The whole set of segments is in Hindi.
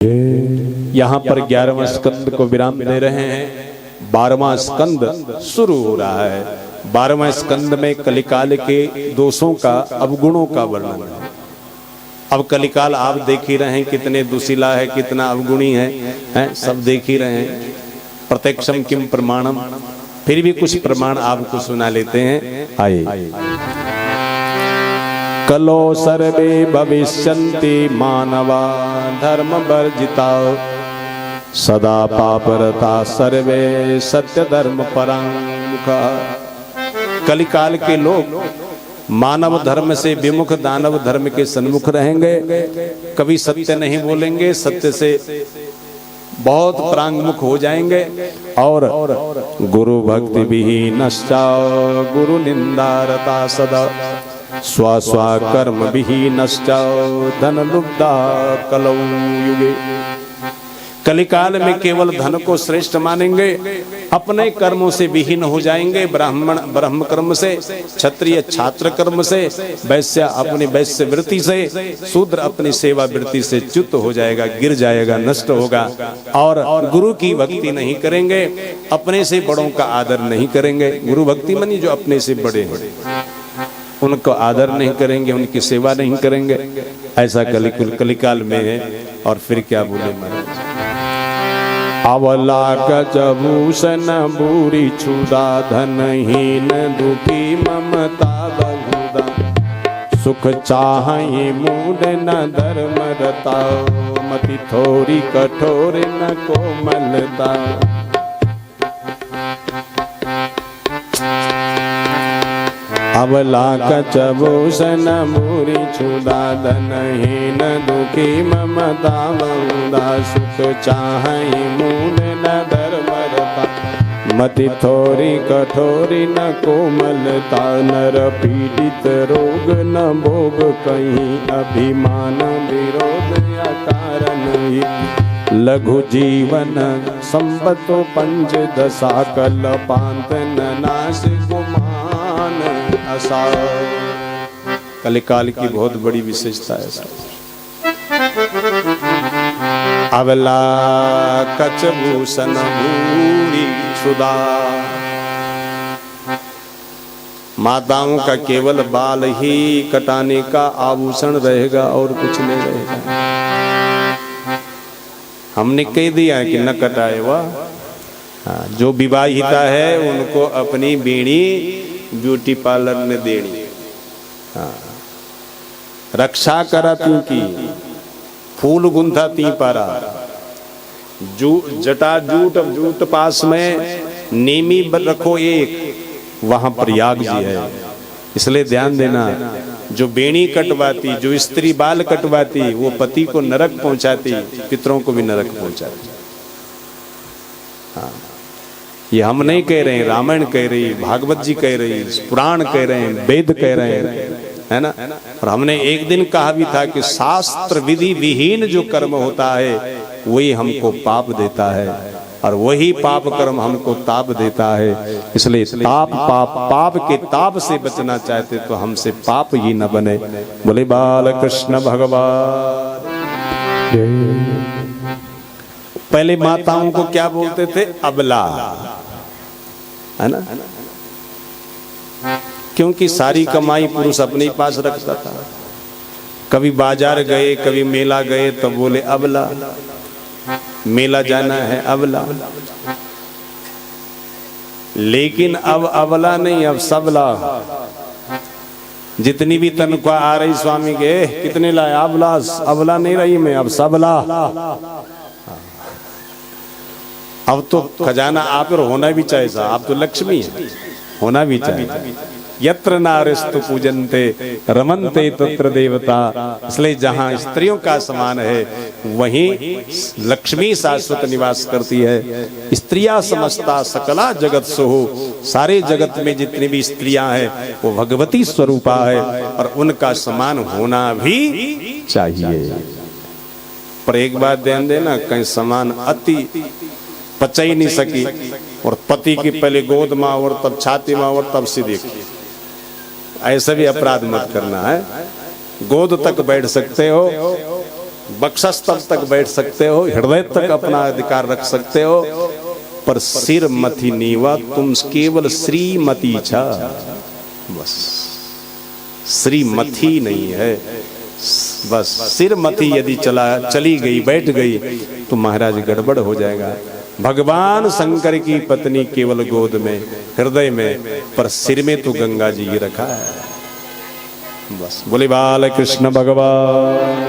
यहाँ पर 11वां स्कंद को विराम दे रहे हैं। 12वां स्कंद शुरू हो रहा है। 12वां स्कंद में कलिकाल के दोषों का, अवगुणों का वर्णन है। अब कलिकाल आप देख ही रहे हैं कितने दुशीला है, कितना अवगुणी है, सब देख ही रहे हैं। प्रत्यक्षम किम प्रमाणम, फिर भी कुछ प्रमाण आपको सुना लेते हैं। आइए। कलो सर्वे भविष्यन्ति मानवा धर्म वर्जिता, सदा पापरता सर्वे सत्य धर्म परांमुखा। कलिकाल के लोग मानव धर्म से विमुख, दानव धर्म के सन्मुख रहेंगे। कभी सत्य नहीं बोलेंगे, सत्य से बहुत प्रांगमुख हो जाएंगे। और गुरु भक्ति विहीनश्चा गुरु निंदारता सदा, स्व स्व कर्म विहीनश्चा धन लुब्धा कलौ युगे। कलिकाल में केवल धन को श्रेष्ठ मानेंगे, अपने कर्मों से विहीन हो जाएंगे। ब्राह्मण ब्रह्म कर्म से, क्षत्रिय छात्र कर्म से, वैश्य अपनी वैश्य वृत्ति से, शूद्र अपनी सेवा वृत्ति से च्युत हो जाएगा, गिर जाएगा, नष्ट होगा। और गुरु की भक्ति नहीं करेंगे, अपने से बड़ों का आदर नहीं करेंगे। गुरु भक्ति मानी जो अपने से बड़े हैं उनको आदर नहीं करेंगे, उनकी सेवा नहीं करेंगे। ऐसा कलिकाल में है। और फिर क्या बोले महाराज, अवला कचभूषण बूरी छुदा, धनहीन दुखी ममता बहुदा, सुख चाहे मूड न धर्म रता, मति थोड़ी कठोर न कोमलता। अवला कचभूषण बूरी छुदा, धनहीन दुखी ममता बहुदा, सुख चाहे मूड न धर्म रता, मति थोड़ी कठोरी न कोमलता। नर पीड़ित रोग न भोग कहीं, अभिमान विरोध या कारण ही, लघु जीवन संपतो पंच दशा, कल पांत न नाश गुमान असा। कलिकाल की बहुत बड़ी विशेषता है। अवला कचभूषण बूरी छुदा, माताओं का केवल बाल ही कटाने का आभूषण रहेगा और कुछ नहीं रहेगा। हमने कह दिया कि न कटाए। वाह, जो विवाहिता है उनको अपनी बीड़ी ब्यूटी पार्लर ने देनी। रक्षा करा ती की, फूल गुंथा ती पारा, जटा जूट पास में नेमी रखो एक, वहां प्रयाग जी है। इसलिए ध्यान देना, जो बेणी कटवाती, जो स्त्री बाल कटवाती, वो पति को नरक पहुंचाती, पितरों को भी नरक पहुंचाती। ये हम नहीं कह रहे हैं, रामायण कह रही, भागवत जी कह रही, पुराण कह रहे हैं, वेद कह रहे हैं, है ना। और हमने एक दिन कहा भी था कि शास्त्र विधि विहीन जो कर्म होता है वही हमको पाप देता है, और वही पाप कर्म हमको ताप देता है। इसलिए पाप के ताप से बचना चाहते तो हमसे पाप ही न बने। बोले बाल कृष्ण भगवान। पहले माताओं को क्या बोलते थे? अबला, है ना, क्योंकि सारी कमाई पुरुष अपने पास रखता था। कभी बाजार गए, कभी मेला गए तो बोले अबला, मेला जाना है अबला। लेकिन अब अबला नहीं, अब सबला। जितनी भी तनख्वाह आ रही स्वामी के, कितने लाए? अबला, अबला नहीं रही मैं, अब सबला। अब तो खजाना आप पर होना भी चाहिए साहब, आप तो लक्ष्मी है, होना भी चाहिए। यत्र नारीस्तु पूजन्ते रमन्ते तत्र देवता। इसलिए जहाँ स्त्रियों का समान है वहीं लक्ष्मी शाश्वत निवास करती है। स्त्रियां समस्ता सकला जगत सोहो, सारे जगत में जितनी भी स्त्रियां हैं वो भगवती स्वरूपा है, और उनका समान होना भी चाहिए। पर एक बात ध्यान देना, कहीं समान अति पच ही नहीं सकी, और पति की पहले गोद माँ और तब छाती माँ और तब सिर देखी, ऐसा भी अपराध मत करना है। गोद तक बैठ सकते हो, बक्षस्थल तक बैठ सकते हो, हृदय तक अपना अधिकार रख सकते हो, पर सिर मथी नीवा तुम केवल श्रीमती छा, बस श्रीमती नहीं है, बस सिरमती यदि चली गई, बैठ गई तो महाराज गड़बड़ हो जाएगा। भगवान शंकर की पत्नी केवल गोद में, हृदय में, पर सिर में तो गंगा जी ही रखा है। बस बोले बाल कृष्ण भगवान।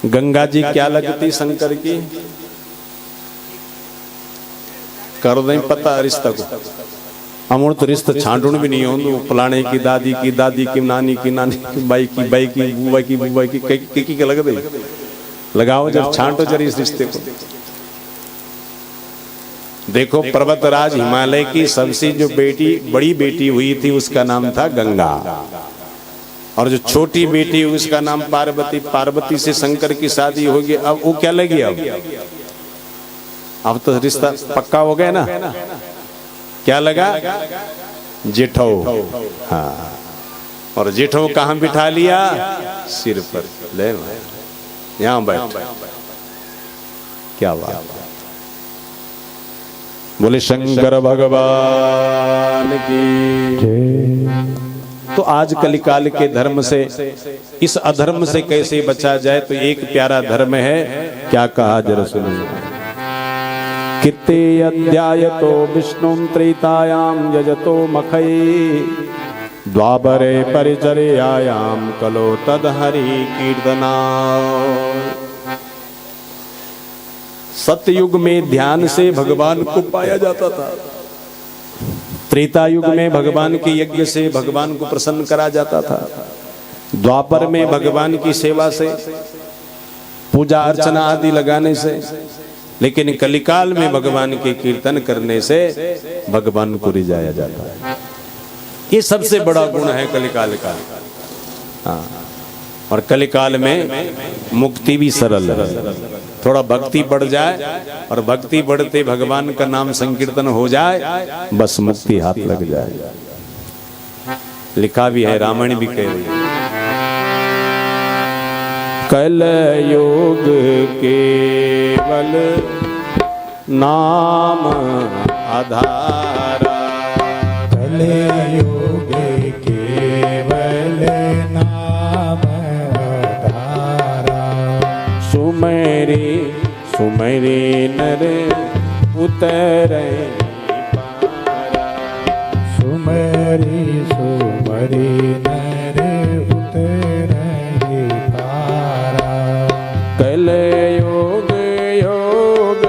गंगा जी क्या लगती शंकर की, कर दें पता रिश्ता को। अमूल तो रिश्ता छांटून भी नहीं हो, फलाने की दादी की दादी की नानी की नानी की बाई की बाई की बुआ की बुआ की लग दे लगाओ, जब छांटो जरा इस रिश्ते को। देखो पर्वतराज हिमालय की सबसे जो बड़ी बेटी हुई थी उसका नाम था गंगा, और जो छोटी बेटी हुई उसका नाम पार्वती। पार्वती से शंकर की शादी होगी, अब वो क्या लगी, अब तो रिश्ता पक्का हो गया ना। क्या लगा, जेठो। हाँ, और जेठो कहाँ बिठा लिया, सिर पर, ले यहाँ बैठ। क्या बात, बोले शंकर भगवान की। तो आज कलिकाल के धर्म से, इस अधर्म से कैसे बचा जाए, तो एक प्यारा धर्म है, क्या कहा जरा सुनिए। किते अध्यायतो विष्णुं त्रेतायां यजतो मखै, द्वापरे परिचर्यायां कलो तदहरि कीर्तना। सतयुग में ध्यान से भगवान को पाया जाता था, त्रेता युग में भगवान के यज्ञ से भगवान को प्रसन्न करा जाता था, द्वापर में भगवान की सेवा से, पूजा अर्चना आदि लगाने से, लेकिन कलिकाल में भगवान के कीर्तन करने से भगवान को रिझाया जाता है। ये सबसे बड़ा गुण है कलिकाल का। हाँ, और कलिकाल में मुक्ति भी सरल है, थोड़ा भक्ति बढ़ जाए, और भक्ति बढ़ते भगवान का नाम संकीर्तन हो जाए, बस मुक्ति हाथ लग जाए। लिखा भी है, रामायण भी कह रही है, कलयुग केवल नाम आधारा, कलयुग केवल नाम आधारा। सुमरे सुमरे नर उतरे पारा, सुमरी सुमरी नर उतरे पारा। कलयुग योग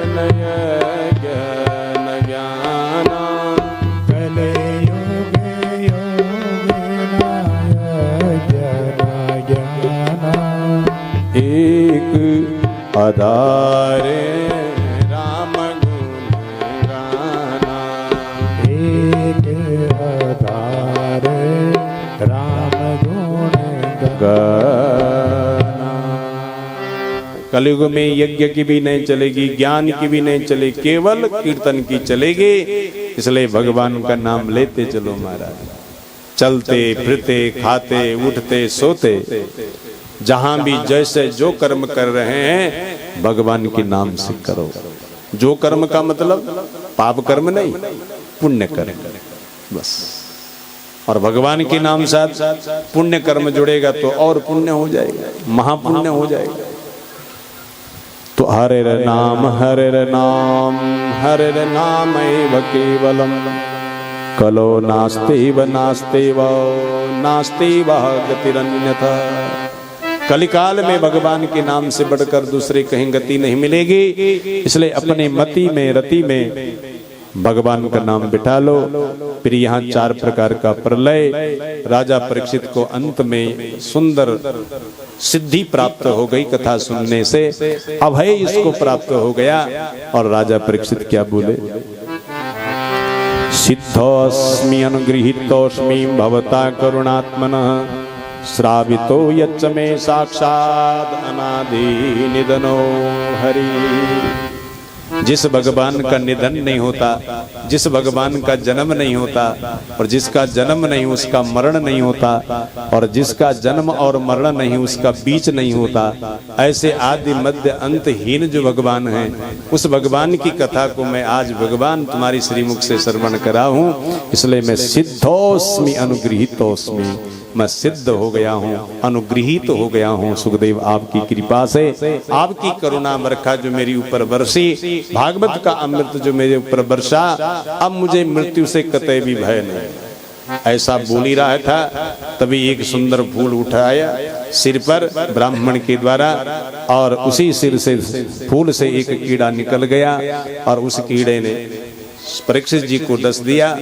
नय ज्ञान ज्ञाना, कलयुग योग नय ज्ञान ज्ञाना। एक आधार राम गुण गाना, एक आधार राम गुण गाना। कलयुग में यज्ञ की भी नहीं चलेगी, ज्ञान की भी नहीं चलेगी, केवल कीर्तन की चलेगी। इसलिए भगवान का नाम लेते चलो महाराज, चलते फिरते खाते उठते सोते, जहां भी जैसे जो कर्म कर रहे हैं भगवान के नाम से करो। जो कर्म का मतलब पाप कर्म नहीं, पुण्य कर्म, बस। और भगवान के नाम साथ पुण्य कर्म जुड़ेगा तो और पुण्य हो जाएगा, महापुण्य हो जाएगा। तो हरे नाम हरे नाम हरे नाम एव केवलम, कलो नास्ति व नास्ति व गतिरन्यथा। कलिकाल में भगवान के नाम से बढ़कर दूसरे कहीं गति नहीं मिलेगी। इसलिए अपने मति में रति में भगवान का नाम बिठा लो। फिर यहाँ 4 प्रकार का प्रलय, राजा परीक्षित को अंत में सुंदर सिद्धि प्राप्त हो गई कथा सुनने से, अभय इसको प्राप्त हो गया। और राजा परीक्षित क्या बोले, सिद्धोस्मि अनुगृहीतोस्मि भवता करुणात्मनः, श्रावितो यच्च मे साक्षात् अनादि निधनो हरि। जिस भगवान का निधन नहीं होता, जिस भगवान का जन्म नहीं होता, और जिसका जन्म नहीं उसका मरण नहीं होता, और जिसका जन्म और मरण नहीं उसका बीच नहीं होता, ऐसे आदि मध्य अंतहीन जो भगवान हैं, उस भगवान की कथा को मैं आज भगवान तुम्हारी श्रीमुख से श्रवण करा हूँ। इसलिए मैं सिद्धोस्मि अनुगृहीतोस्मि, मैं सिद्ध हो गया हूँ, अनुगृहीत हो गया हूँ सुखदेव आपकी कृपा से। आपकी करुणा बरखा जो मेरी ऊपर बरसी, भागवत का अमृत जो मेरे ऊपर बरसा, अब मुझे मृत्यु से कतई भी भय नहीं। ऐसा बोल ही रहा था, तभी एक सुंदर फूल उठाया सिर पर ब्राह्मण के द्वारा, और उसी सिर से फूल से एक कीड़ा निकल गया, और उस कीड़े ने परीक्षित जी को डस दिया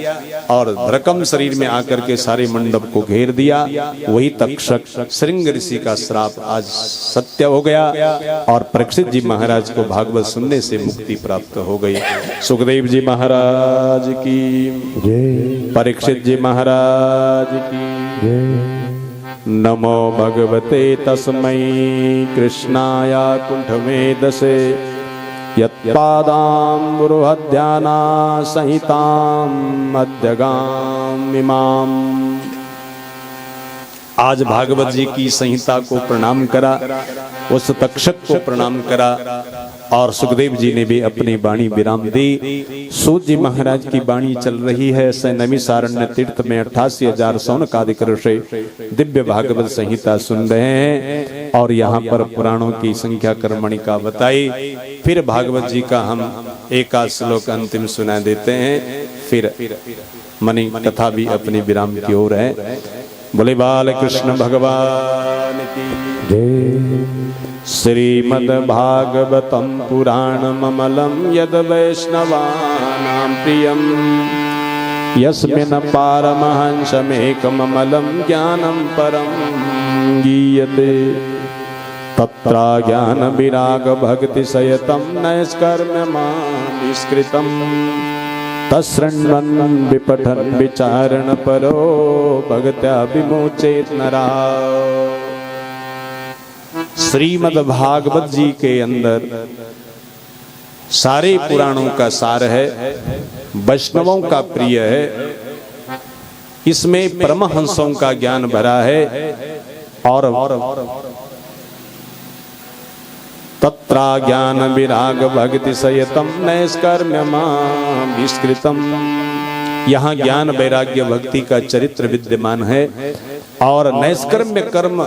और रकम शरीर में आकर के सारे मंडप को घेर दिया। वही तक्षक श्रृंग ऋषि का श्राप आज सत्य हो गया, और परीक्षित जी महाराज को भागवत सुनने से मुक्ति प्राप्त हो गई। सुखदेव जी महाराज की जय, परीक्षित जी महाराज की जय। नमो भगवते तस्मै कृष्णाय कुंठमेधसे यत्पादाम्बुरुहध्याना संहिताम् अध्यगामिमाम्। आज भागवत जी की संहिता को प्रणाम करा, उस तक्षक को प्रणाम करा, और सुखदेव जी ने भी अपनी वाणी विराम दी। सूत जी महाराज की वाणी चल रही है। नैमिषारण्य तीर्थ में 88,000 सौनकादिक ऋषि दिव्य भागवत संहिता सुन रहे हैं, और यहाँ पर पुराणों की संख्या कर्मणिका बताई। फिर भागवत जी का हम एकाध श्लोक अंतिम सुना देते हैं, फिर मणि कथा भी अपनी विराम की ओर है। बोले बाल कृष्ण भगवान की जय। श्रीमद्भागवतं पुराणममलं यद् वैष्णवानां प्रियं, यस्मिन् पारमहंसमेकममलं ज्ञानं परं गीयते। तत्र ज्ञानविरागभक्तिसहितं नैष्कर्म्यमाविष्कृतं, तच्छृण्वन् विपठन् विचारण परो भगत्या विमोचेत नराः। श्रीमद् भागवत जी के अंदर सारे पुराणों का सार है, वैष्णवों का प्रिय है। इसमें परमहंसों का ज्ञान भरा है, और तत्रा ज्ञान विराग भक्ति सहितम नैष्कर्म्यमाविष्कृतम। यहाँ ज्ञान वैराग्य भक्ति का चरित्र विद्यमान है, और नैष्कर्म्य कर्म,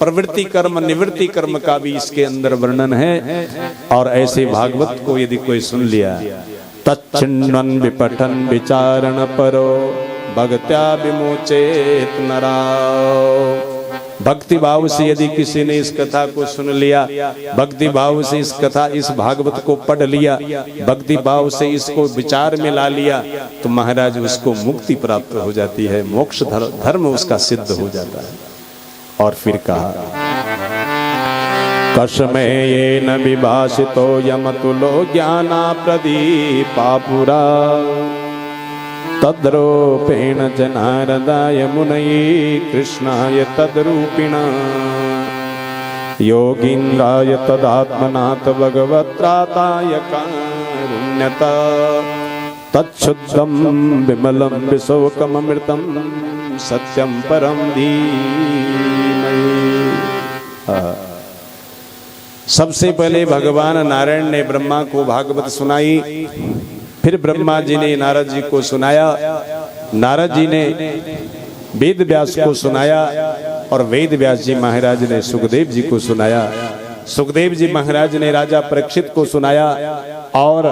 प्रवृत्ति कर्म, निवृत्ति कर्म का भी इसके अंदर वर्णन है। और ऐसे भागवत को यदि कोई सुन लिया, तच्छृण्वन् विपठन् विचारण परो भगत्या विमोचेत नराः। भक्ति भाव से यदि किसी ने इस कथा को सुन लिया, भक्ति भाव से इस कथा, इस भागवत को पढ़ लिया, भक्ति भाव से इसको विचार में ला लिया, तो महाराज उसको मुक्ति प्राप्त हो जाती है, मोक्ष धर्म उसका सिद्ध हो जाता है। और फिर कहा, कस्मै येन विभासितो यमतुलो ज्ञाना प्रदीपा पुरा, तद्रूपेण च नारदाय मुनये कृष्णाय तद्रूपिणा, योगीन्द्राय तदात्मनाथ भगवत्राताय कारुण्यता, तच्छुद्धं विमलं विशोकममृतं सत्यं परम धीमहि। सबसे पहले भगवान नारायण ने ब्रह्मा को भागवत सुनाई, फिर ब्रह्मा जी ने नारद जी को सुनाया, नारद जी ने वेद व्यास को सुनाया, और वेद व्यास जी महाराज ने सुखदेव जी को सुनाया, सुखदेव जी महाराज ने राजा परीक्षित को सुनाया, और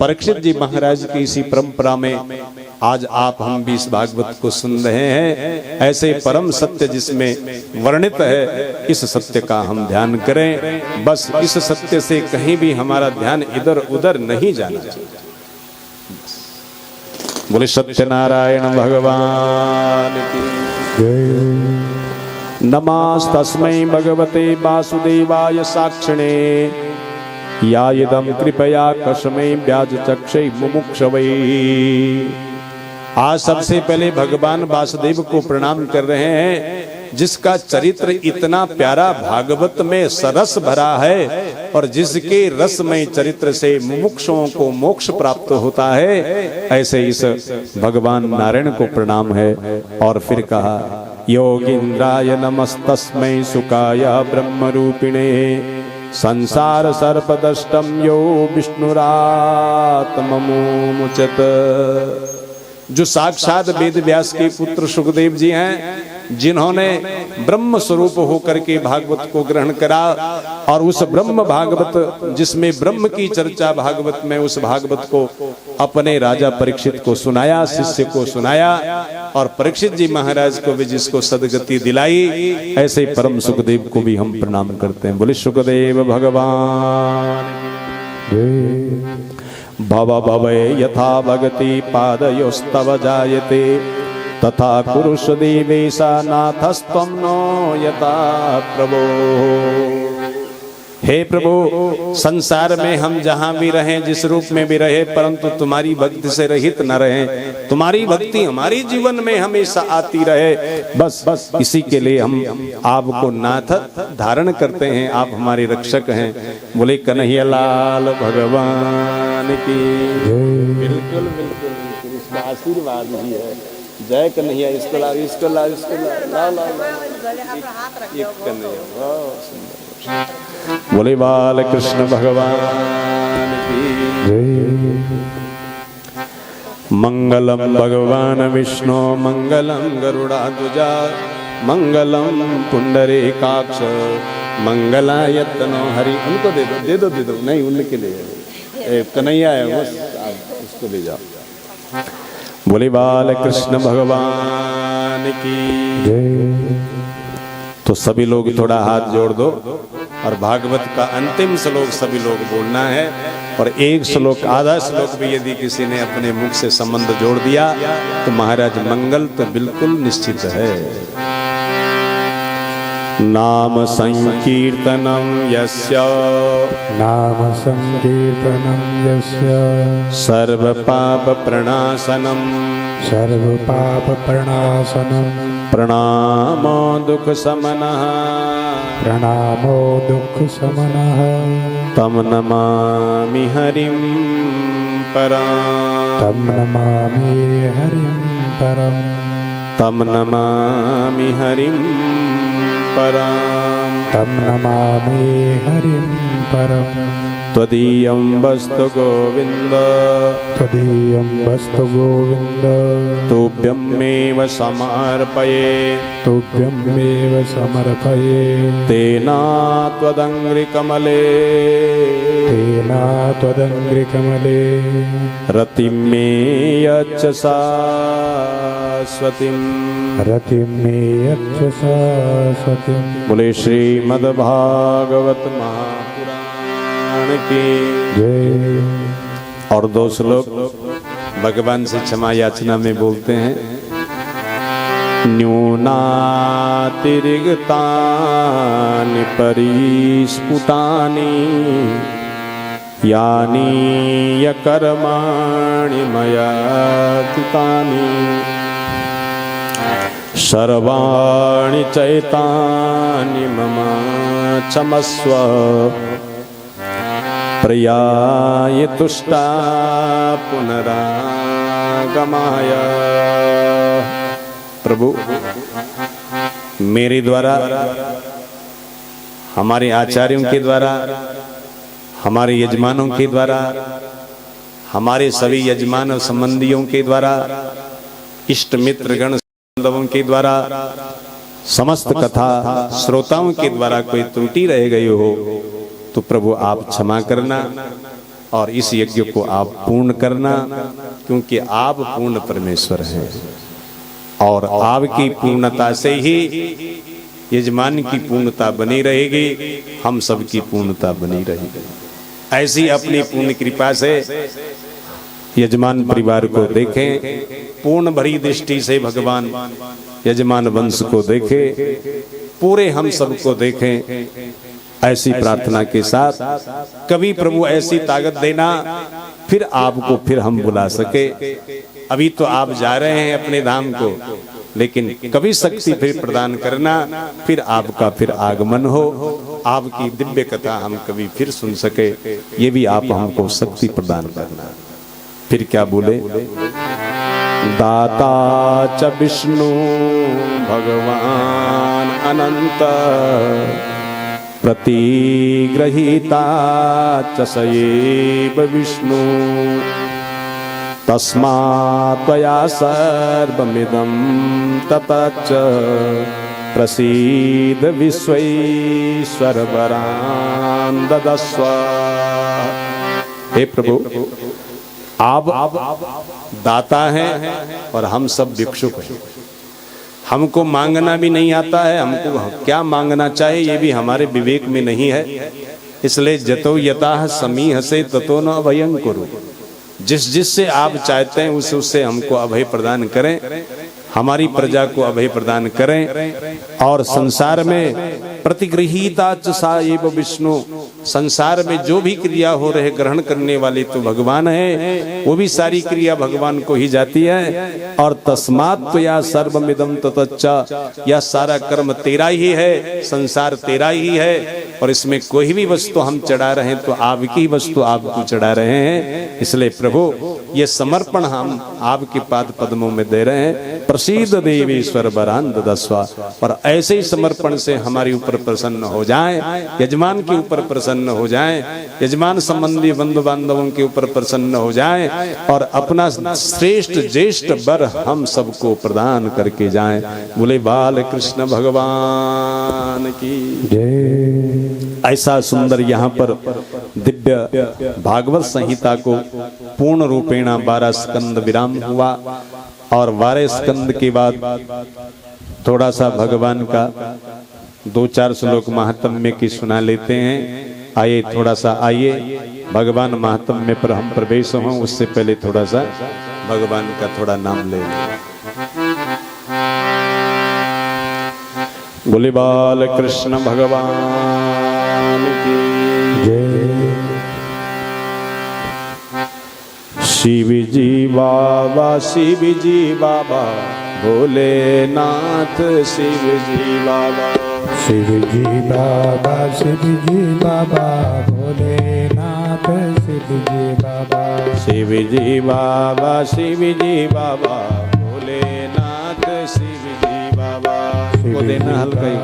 परीक्षित जी महाराज की इसी परंपरा में आज आप हम भी इस भागवत को सुन रहे हैं। ऐसे परम सत्य जिसमें वर्णित है, इस सत्य का हम ध्यान करें। बस इस सत्य से कहीं भी हमारा ध्यान इधर उधर नहीं जाना चाहिए। बोले सत्यनारायण भगवान की जय। नमस्तस्मै भगवते वासुदेवाय साक्षिणे, यायदं कृपया कस्मै व्याजचक्षै मुमुक्षवै। आज सबसे पहले भगवान वासुदेव को प्रणाम कर रहे हैं, जिसका चरित्र इतना प्यारा भागवत में सरस भरा है और जिसके रसमय चरित्र से मुमुक्षुओं को मोक्ष प्राप्त होता है, ऐसे इस भगवान नारायण को प्रणाम है। और फिर कहा योगींद्राय नमस्तस्मै सुखाय ब्रह्मरूपिणे संसार सर्पदष्टम यो विष्णुरात्ममुचत। जो साक्षात वेद व्यास के पुत्र सुखदेव जी हैं, जिन्होंने ब्रह्म स्वरूप होकर के भागवत को ग्रहण करा और उस ब्रह्म भागवत जिसमें ब्रह्म की चर्चा भागवत में, उस भागवत को अपने राजा परीक्षित को सुनाया, शिष्य को सुनाया और परीक्षित जी महाराज को भी जिसको सदगति दिलाई, ऐसे परम सुखदेव को भी हम प्रणाम करते हैं। बोले सुखदेव भगवान। भव भवे यथा भगति पादयोस्तव जायते तथा कुरुष देवेशा नाथस्त्वं नो यथा प्रभो। हे प्रभु, संसार में हम जहां भी रहें, जिस रूप में भी रहे, परंतु तुम्हारी भक्ति से रहित न रहें। तुम्हारी भक्ति हमारी जीवन में हमेशा आती रहे, बस इसी के लिए हम आपको नाथ धारण करते हैं। आप हमारे रक्षक हैं। बोले कन्हैया लाल भगवान की। बिल्कुल बिल्कुल बिल्कुल, इसका आशीर्वाद ही है। जय कन्हैया। इसको ला, इसको ला, इसको ला, ला, एक कन्हैया। बोले बाल कृष्ण भगवान की। मंगलम भगवान विष्णु मंगलम गरुड़ाध्वजा मंगलम पुंडरीकाक्ष मंगलायतनो हरि। उनको दे दो, दे दो, दे दो। नहीं, उनके लिए कन्हैया है, बस उसको ले जाओ। बोले बाल कृष्ण भगवान की। तो सभी लोग थोड़ा हाथ जोड़ दो और भागवत का अंतिम श्लोक सभी लोग बोलना है। और एक श्लोक, आधा श्लोक भी यदि किसी ने अपने मुख से संबंध जोड़ दिया तो महाराज मंगल तो बिल्कुल निश्चित है। नाम संकीर्तनम यस्य, नाम संकीर्तनम यस्य सर्व पाप प्रणाशनम, सर्व पाप प्रणाशनम, प्रणामो दुख समनः, प्रणामो दुख समनः, तम नमामि हरिं परम्, तम नमामि हरिं परम्, तम नमामि हरिं परम्, तम नमामि हरिं परम्। त्वदीयं वस्तु गोविन्द, त्वदीयं वस्तु गोविन्द, तुभ्यमेव समर्पये, तुभ्यमेव समर्पये। तेना त्वदङ्घ्रिकमले, तेना त्वदङ्घ्रिकमले, रतिं मे यच्छ शाश्वतीम्, रतिं मे यच्छ शाश्वतीम्। बोले श्रीमद्भागवत महापुराण की जय। और दो श्लोक भगवान से क्षमा याचना में बोलते हैं। न्यूनातिरिक्तानि परिस्फुटानि यानि यकर्माणि मया कृतानि सर्वाणि चैतानि मम क्षमस्व प्रियाय तुष्टा पुनरागमाय। प्रभु, मेरे द्वारा, हमारे आचार्यों के द्वारा, हमारे यजमानों के द्वारा, हमारे सभी यजमान और संबंधियों के द्वारा, इष्ट मित्र गण बांधवों के द्वारा, समस्त कथा श्रोताओं के द्वारा कोई त्रुटि रह गई हो तो प्रभु आप क्षमा करना और इस यज्ञ को आप पूर्ण करना, क्योंकि आप पूर्ण परमेश्वर हैं और आपकी पूर्णता से ही यजमान की पूर्णता बनी रहेगी, हम सब की पूर्णता बनी रहेगी। ऐसी अपनी पूर्ण कृपा से यजमान परिवार को देखें, पूर्ण भरी दृष्टि से भगवान यजमान वंश को देखें, पूरे हम सबको देखें। ऐसी प्रार्थना के साथ कभी प्रभु ऐसी ताकत देना फिर आपको फिर हम बुला सके। अभी तो आप जा रहे हैं अपने धाम को, लेकिन कभी शक्ति फिर प्रदान करना, फिर आपका फिर आगमन हो, आपकी दिव्य कथा हम कभी फिर सुन सके, ये भी आप हमको शक्ति प्रदान करना। फिर क्या बोले, दाता च विष्णु भगवान अनंत, प्रतिगृहीता च सएव विष्णु, तस्मात् त्वया सर्वमिदं ततश्च, प्रसीद विश्वेश्वर वरान् ददस्व। हे प्रभु, आप दाता हैं और हम सब भिक्षुक हैं। हमको मांगना भी नहीं आता है, हमको क्या मांगना चाहिए ये भी हमारे विवेक में नहीं है। इसलिए जतो यताः समीह से ततो न अभयं कुरु, जिससे आप चाहते हैं उससे हमको अभय प्रदान करें, हमारी प्रजा को अभय प्रदान करें। और संसार में प्रतिगृहीता च सा एव विष्णु, संसार में जो भी क्रिया हो रहे ग्रहण करने वाले तो भगवान है, वो भी सारी क्रिया भगवान को ही जाती है। और तस्मात् त्वया सर्वमिदं ततश्च, यह सारा कर्म तेरा ही है, संसार तेरा ही है, और इसमें कोई भी वस्तु हम चढ़ा रहे हैं तो आपकी वस्तु आपको चढ़ा रहे हैं। इसलिए प्रभु ये समर्पण हम आपके पाद पद्मों में दे रहे हैं। प्रसीद देवेश्वर वरान् ददस्व, और ऐसे ही समर्पण से हमारे ऊपर प्रसन्न हो जाए, यजमान के ऊपर प्रसन्न हो जाए, यजमान संबंधी बंधु बांधवों के ऊपर प्रसन्न हो जाए, और अपना श्रेष्ठ ज्येष्ठ वर हम सबको प्रदान करके जाए। बोले बाल कृष्ण भगवान की जय। ऐसा सुंदर यहाँ पर दिव्य भागवत संहिता को पूर्ण रूपेण 12 स्कंद विराम हुआ, और 12 स्कंद के बाद थोड़ा सा भगवान का 2-4 श्लोक महात्म्य की सुना लेते हैं। आइए थोड़ा सा, आइए भगवान महात्म्य पर हम प्रवेश हों, उससे पहले थोड़ा सा भगवान का थोड़ा नाम ले लें। बोले बाल कृष्ण भगवान की जय। शिव जी बाबा, शिव जी बाबा, भोलेनाथ शिव जी बाबा, शिव जी बाबा, शिव जी बाबा, भोलेनाथ शिव जी बाबा, शिव जी बाबा, शिव जी बाबा, भोलेनाथ शिव जी बाबा। वो देना हल्का ही,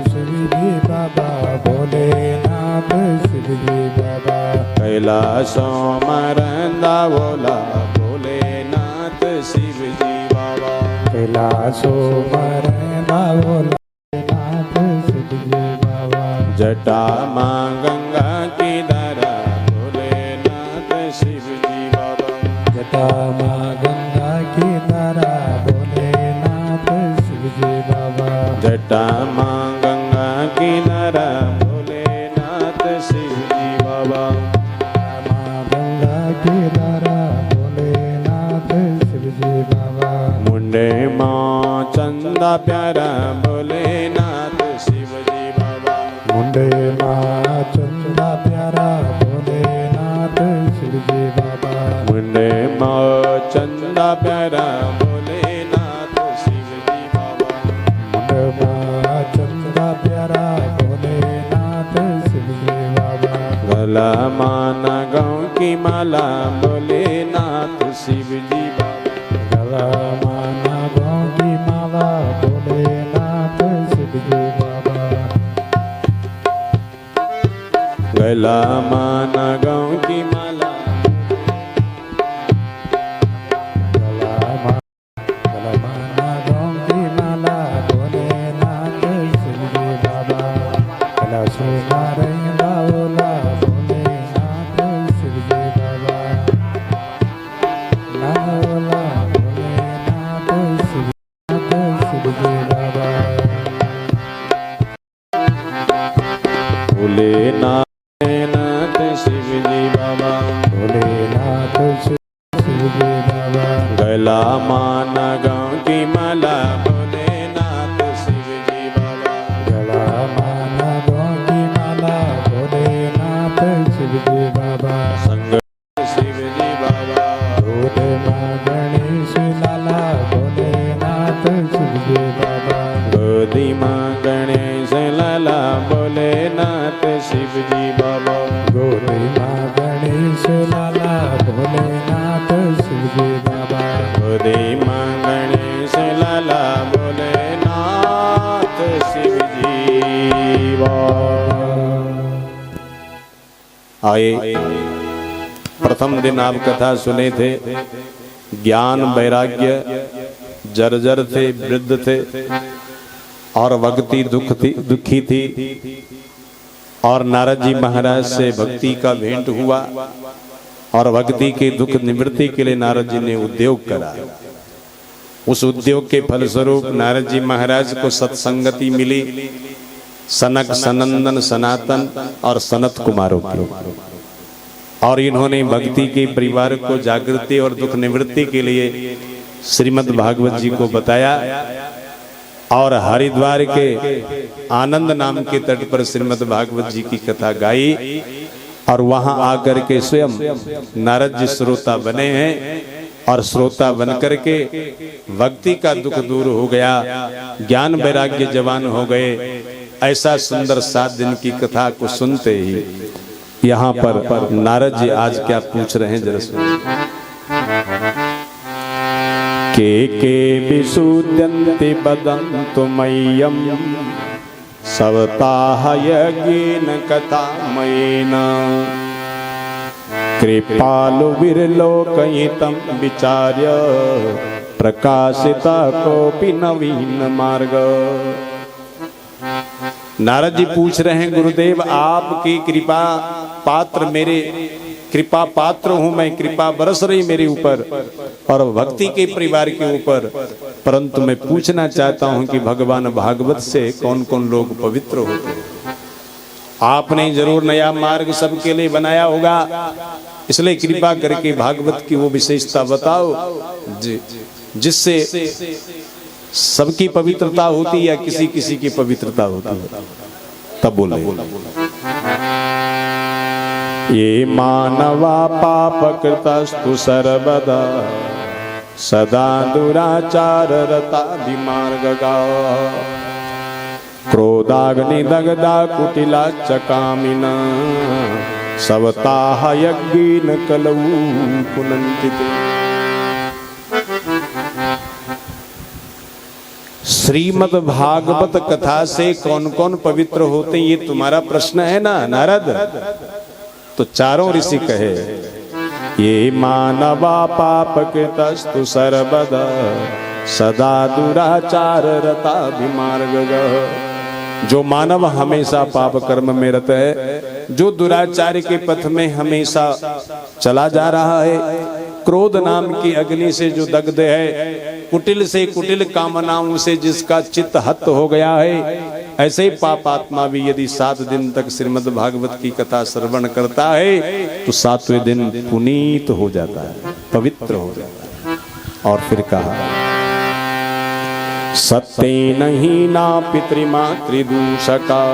शिव जी बाबा, भोलेनाथ शिव जी बाबा, कैलाशो मरंदा बोला, भोलेनाथ शिव जी बाबा, कैलाशो मरंदा बोला, जटा मां गंगा की धारा, भोलेनाथ शिव जी बाबा, जटा मां गंगा की धारा, भोलेनाथ शिव जी बाबा, जटा मां गंगा की धारा, भोलेनाथ शिव जी बाबा, मां गंगा की धारा, भोलेनाथ शिव जी बाबा, मुंडे मां चंदा प्यारा, भोलेनाथ शिव जी बाबा, मुंडे मां चंदा प्यारा, भोलेनाथ शिव जी बाबा, मुंडे मां चंदा प्यारा, भोलेनाथ शिव जी बाबा, मुंडे मां चंदा प्यारा, भोलेनाथ शिव जी बाबा, गला माना गाँव की माला, भोलेनाथ शिव जी बाबा, गला माना गाँव की माला, भोलेनाथ शिव जी बाबा, गला माना गाँव की माला, गला माना गाँव की माला, भोलेनाथ शिव जी बाबा, गला सो मारेंदा बोला, भोलेनाथ शिव जी बाबा, ना बोला भोलेनाथ शिव जी बाबा, भोलेनाथ शिव जी बाबा, भोलेनाथ शिव जी बाबा, गला माना गाँव की माला, भोलेनाथ शिव जी बाबा, गला माना गाँव की माला, भोलेनाथ शिव जी बाबा, संग शिव जी बाबा, भोले माँ गणेश लाला, भोलेनाथ शिव शिवजी बाबा। गोदी माँ गणेश लाला भोलेनाथ शिवजी बाबा। गोदी माँ गणेश लाला भोलेनाथ शिवजी बाबा। आए प्रथम दिन आप कथा सुने थे, ज्ञान वैराग्य जर्जर थे, वृद्ध थे और भक्ति दुखी थी और नारद जी महाराज से भक्ति का भेंट हुआ और भक्ति के दुख निवृत्ति के लिए नारद जी ने उद्योग करा। उस उद्योग के फलस्वरूप नारद जी महाराज को सत्संगति मिली सनक, सनंदन, सनातन और सनत कुमारों की, और इन्होंने भक्ति के परिवार को जागृति और दुख निवृत्ति के लिए श्रीमद् भागवत जी को बताया और हरिद्वार के आनंद नाम के तट पर श्रीमद् भागवत जी की कथा गाई और वहां आकर के स्वयं नारद जी श्रोता बने हैं और श्रोता बनकर के भक्ति का दुख दूर हो गया, ज्ञान वैराग्य जवान हो गए। ऐसा सुंदर 7 दिन की कथा को सुनते ही यहाँ पर नारद जी आज क्या पूछ रहे हैं जरा सुनिए। के विशुद्ध्यन्ति वदन्तु मह्यं सवताः यज्ञेन कथामयेन कृपालु विरलोकयितं विचार्य प्रकाशिता कोऽपि नवीन मार्ग। नारद जी पूछ रहे हैं, गुरुदेव आपकी कृपा पात्र, मेरे कृपा पात्र हूं मैं, कृपा बरस रही मेरे ऊपर और भक्ति के परिवार के ऊपर, परंतु मैं पूछना चाहता हूं कि भगवान भागवत से कौन कौन लोग पवित्र होते हैं। आपने जरूर नया मार्ग सबके लिए बनाया होगा, इसलिए कृपा करके भागवत की वो विशेषता बताओ जिससे सबकी पवित्रता होती या किसी किसी की पवित्रता होती है। तब बोले, ये मानवा पाप कृतस्तु सर्वदा सदा दुराचार रता विमार्गगा क्रोधाग्नि दग्धा कुटिला चकामिना सवताः यज्ञेन कलौ पुनन्ति। श्रीमद् भागवत कथा से कौन कौन पवित्र होते ये तुम्हारा प्रश्न है ना नारद? तो चारों ऋषि कहे, ये मानवा पाप कृतस्तु सर्वदा सदा दुराचार रता विमार्गगा। जो मानव हमेशा पाप कर्म में रत है, जो दुराचार के पथ में हमेशा चला जा रहा है, क्रोध नाम की अग्नि से जो दग्ध है, कुटिल से कुटिल कामनाओं से जिसका चित्त हत हो गया है, ऐसे पापात्मा भी यदि 7 दिन तक श्रीमद् भागवत की कथा श्रवण करता है तो 7वें दिन पुनीत हो जाता है, पवित्र हो जाता है। और फिर कहा, सत्येन हीना पितृमातृदूषका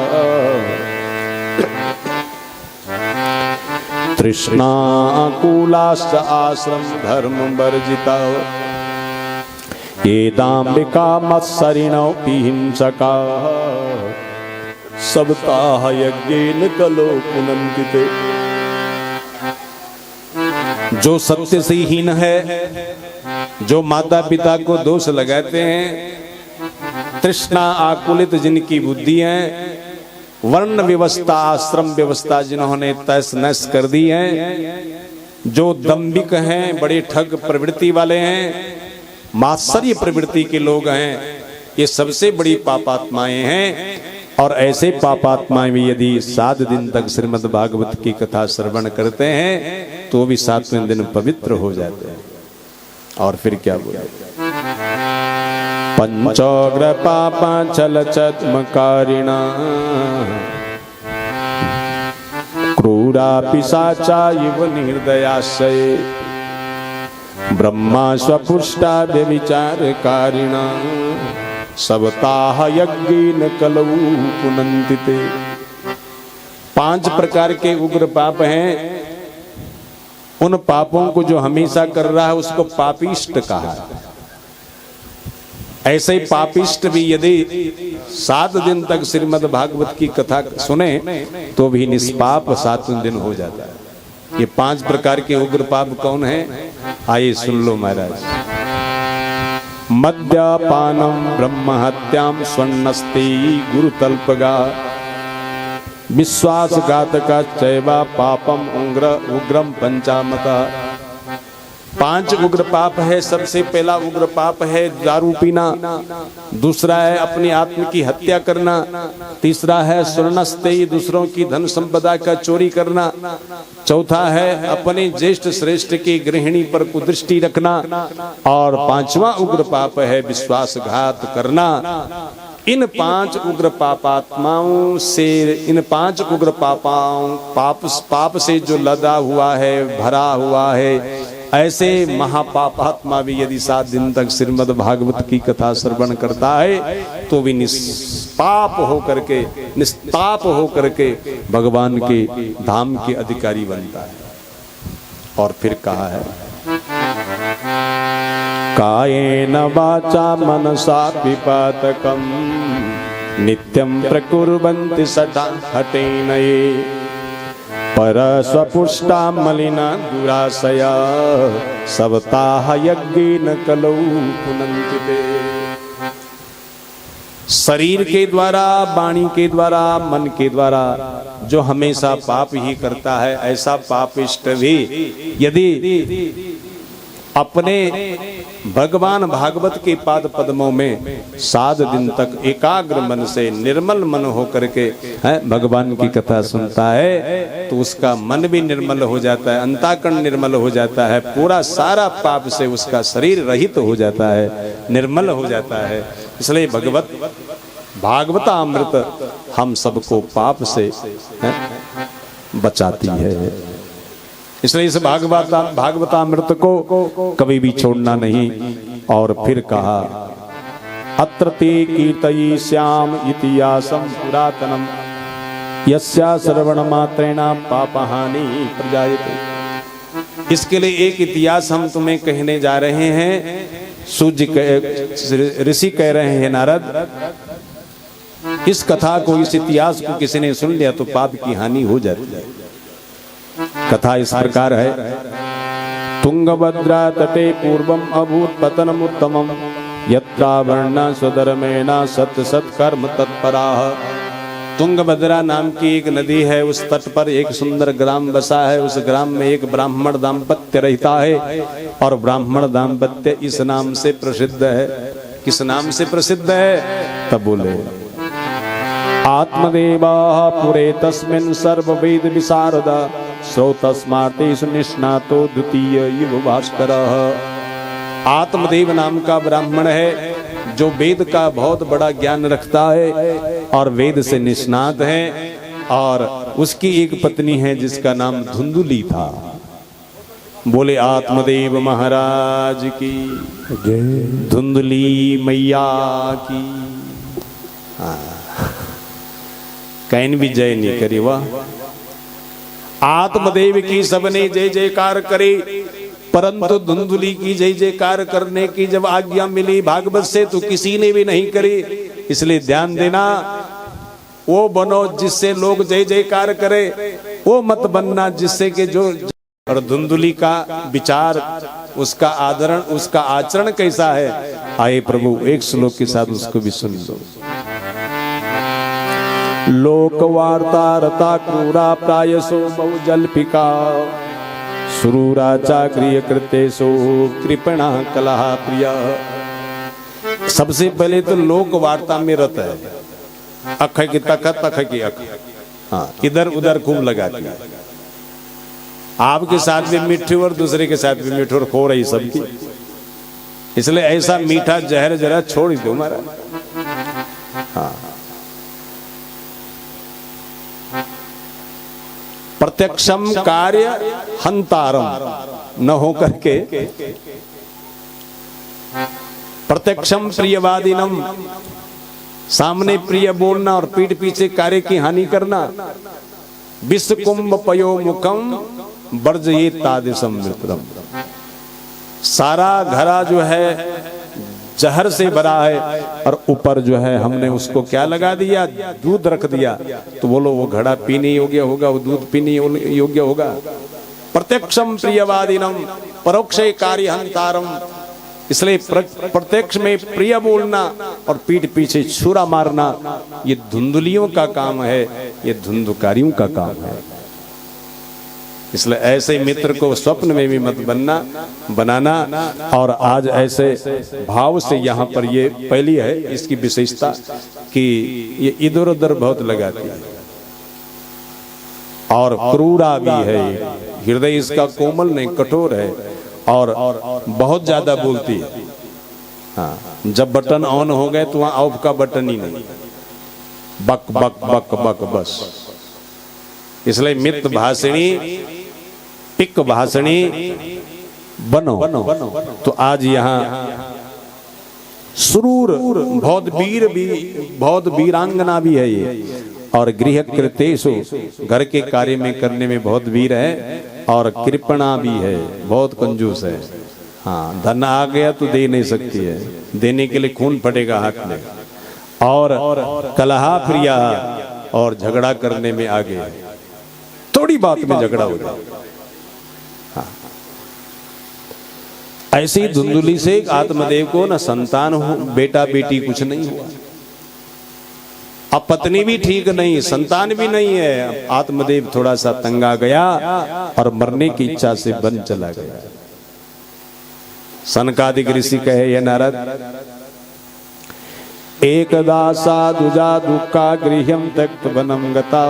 तृष्णाकुलाश्च आश्रम धर्म वर्जिता ये दाम्बिका मत्सरिणौ हिंसका सबताः यज्ञेन कलो पुनन्ति। जो सत्य से हीन है, जो माता पिता को दोष लगाते हैं, तृष्णा आकुलित जिनकी बुद्धि है, वर्ण व्यवस्था आश्रम व्यवस्था जिन्होंने तहस नहस कर दी है, जो दंभिक हैं, बड़े ठग प्रवृत्ति वाले हैं, मात्सर्य प्रवृत्ति के लोग हैं, ये सबसे बड़ी पापात्माएं हैं। और ऐसे पापात्माएं भी यदि 7 दिन तक श्रीमद् भागवत की कथा श्रवण करते हैं तो भी 7वें दिन पवित्र हो जाते हैं। और फिर क्या बोला, पंचोग्र पापांचल चत्मकारिणा क्रूरा पिशाचा इव निर्दयाशय ब्रह्मा स्वपुष्टा व्यभिचारकारिणा सबताः यज्ञेन कलौ पुनन्ति। 5 प्रकार के उग्र पाप हैं। उन पापों को जो हमेशा कर रहा है उसको पापिष्ट कहा। ऐसे ही पापिष्ट भी यदि 7 दिन तक श्रीमद् भागवत की कथा सुने तो भी निष्पाप 7 दिन हो जाता है। ये 5 प्रकार के उग्र पाप कौन है? आइए सुन लो महाराज। मद्यपानम ब्रह्महत्याम स्वर्णस्ते गुरुतल्पगा विश्वासघातका चैवा पापम उग्रम पंचामता। 5 उग्र पाप है। सबसे पहला उग्र पाप है दारू पीना, दूसरा है अपनी आत्म की हत्या करना, तीसरा है स्वर्णस्तेयी दूसरों की धन संपदा का चोरी करना, चौथा है अपने ज्येष्ठ श्रेष्ठ की गृहिणी पर कुदृष्टि रखना, और 5वां उग्र पाप है विश्वासघात करना। इन 5 उग्र पापात्माओं से, इन 5 उग्र पाप से जो लदा हुआ है, भरा हुआ है, ऐसे महापापात्मा भी यदि 7 दिन तक श्रीमद् भागवत की कथा श्रवण करता है तो भी निष्पाप होकर के, निष्पाप होकर के भगवान के धाम के अधिकारी बनता है। और फिर कहा है कायेन वाचा मनसा विपातकम नित्यं प्रकुर्वन्ति सदा हठेन ये पर स्वपुष्टा मलिना दुराशया सवताह यज्ञेन कलौ पुनन्ति ते। शरीर के द्वारा, वाणी के द्वारा, मन के द्वारा जो हमेशा पाप ही करता है, ऐसा पापिष्ट भी यदि अपने भगवान भागवत के पाद पद्मों में 7 दिन तक एकाग्र मन से, निर्मल मन होकर के भगवान की कथा सुनता है तो उसका मन भी निर्मल हो जाता है, अंतःकरण निर्मल हो जाता है, पूरा सारा पाप से उसका शरीर रहित हो जाता है, निर्मल हो जाता है। इसलिए भागवतामृत हम सबको पाप से बचाती है। इसलिए इस भागवतामृत को कभी भी छोड़ना नहीं। और फिर कहा अत्र ते कीर्तयिष्याम इतिहासं पुरातनम यस्या श्रवण मात्रेण पापहानि प्रजायते। इसके लिए एक इतिहास हम तुम्हें कहने जा रहे हैं। ऋषि कह रहे हैं नारद, इस कथा को, इस इतिहास को किसी ने सुन लिया तो पाप की हानि हो जाती है। कथा इस प्रकार है। तुंगभद्रा तटे पूर्वम अभूत पतनम उत्तमम यत्रा वर्णा स्वधर्मेण सत सत्कर्म तत्पराः। तुंगभद्रा नाम की एक नदी है, उस तट पर एक सुंदर ग्राम बसा है। उस ग्राम में एक ब्राह्मण दाम्पत्य रहता है और ब्राह्मण दाम्पत्य इस नाम से प्रसिद्ध है। किस नाम से प्रसिद्ध है? तब बोले आत्मदेवाः पुरे तस्मिन् सर्ववेद विशारदा श्रोतस्मार्तेषु निष्णातो द्वितीय इव भास्करः। आत्मदेव नाम का ब्राह्मण है जो वेद का बहुत बड़ा ज्ञान रखता है और वेद से निष्णात है, और उसकी एक पत्नी है जिसका नाम धुंधुली था। बोले आत्मदेव महाराज की जय, धुंधुली मैया की। कहीं भी जय नहीं करी। वाह, आत्मदेव की सबने जय जयकार करे, परंतु धुंधुली की जय जयकार करने की जब आज्ञा मिली भागवत से तो किसी ने भी नहीं करी। इसलिए ध्यान देना, वो बनो जिससे लोग जय जयकार करे, वो मत बनना जिससे कि जो। और धुंधुली का विचार, उसका आदरण, उसका आचरण कैसा है, आए प्रभु एक श्लोक के साथ उसको भी सुन लो। लोकवार्ता रता क्रूरा प्रायसो बहुजल्पिका सुरूरा चाक्रिय कृतेषु कृपणा कलह प्रिया। सबसे पहले तो लोक वार्ता में रत है। अख की तखत, तख की अख, हाँ, इधर उधर खूब लगाती है। आपके साथ भी मीठी और दूसरे के साथ भी मीठी और खो रही सबकी। इसलिए ऐसा मीठा जहर जरा छोड़ दो हमारा। हाँ, प्रत्यक्षम कार्य हंतारम न हो करके प्रत्यक्षम प्रियवादिनम, सामने प्रिय बोलना और पीठ पीछे कार्य की हानि करना। विश्व कुंभ पयो मुखम वर्जयेत तादृशम मित्रम। सारा घरा जो है जहर से भरा है, और ऊपर जो है हमने उसको क्या लगा दिया, दूध रख दिया, तो बोलो वो घड़ा पीने योग्य होगा, वो दूध पीने योग्य होगा। प्रत्यक्षम प्रियवादिनम परोक्षे कार्यहंतारम। इसलिए प्रत्यक्ष में प्रिय बोलना और पीठ पीछे छुरा मारना ये धुंधलियों का काम है, ये धुंधुकारियों का काम है। इसलिए ऐसे मित्र को स्वप्न में भी मत बनाना। और आज ऐसे भाव से यहाँ पर ये पहली है इसकी विशेषता कि ये इधर उधर बहुत लगाती है और क्रूरा भी है। हृदय इसका कोमल नहीं, कठोर है और बहुत ज्यादा बोलती है। हाँ, जब बटन ऑन हो गए तो वहां ऑफ का बटन ही नहीं, बक बक बक बक बस। इसलिए मित भाषणी पिक भाषणी बनो। तो आज यहाँ सुरूर बहुत वीर भी, बहुत वीरांगना भी है ये, और गृह कृतेषु घर के कार्य में करने में बहुत वीर है, और कृपणा भी है, बहुत कंजूस है। हाँ, धन आ गया तो दे नहीं सकती है, देने के लिए खून फटेगा हाथ में। और कलहा प्रिया, और झगड़ा करने में आगे, थोड़ी बात में झगड़ा हो जाए। हाँ, ऐसी धुंधुली से आत्मदेव को न संतान हो, बेटा बेटी कुछ नहीं हुआ, अब पत्नी भी ठीक नहीं, संतान भी नहीं है। आत्मदेव थोड़ा सा तंगा गया और मरने की इच्छा से वन चला गया। सनकादिक ऋषि कहे, ये नारद, एकदा साधुजा दुःखा गृह्यं त्यक्त वनं गता,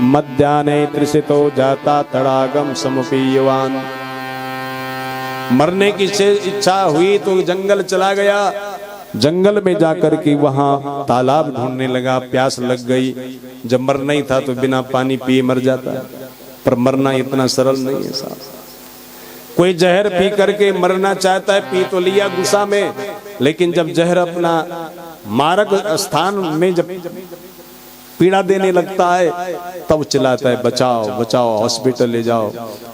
मध्याह्ने तृषितो जाता तड़ागम समुपीयवान। मरने की इच्छा हुई तो जंगल चला गया। जंगल में जाकर के वहां तालाब ढूंढने लगा, प्यास लग गई। जब मरना ही था तो बिना पानी पिए मर जाता, पर मरना इतना सरल नहीं है साहब। कोई जहर पी करके मरना चाहता है, पी तो लिया गुस्सा में, लेकिन जब जहर अपना मारक स्थान में जब पीड़ा देने लगता है तब चिल्लाता है, बचाओ बचाओ, हॉस्पिटल ले जाओ।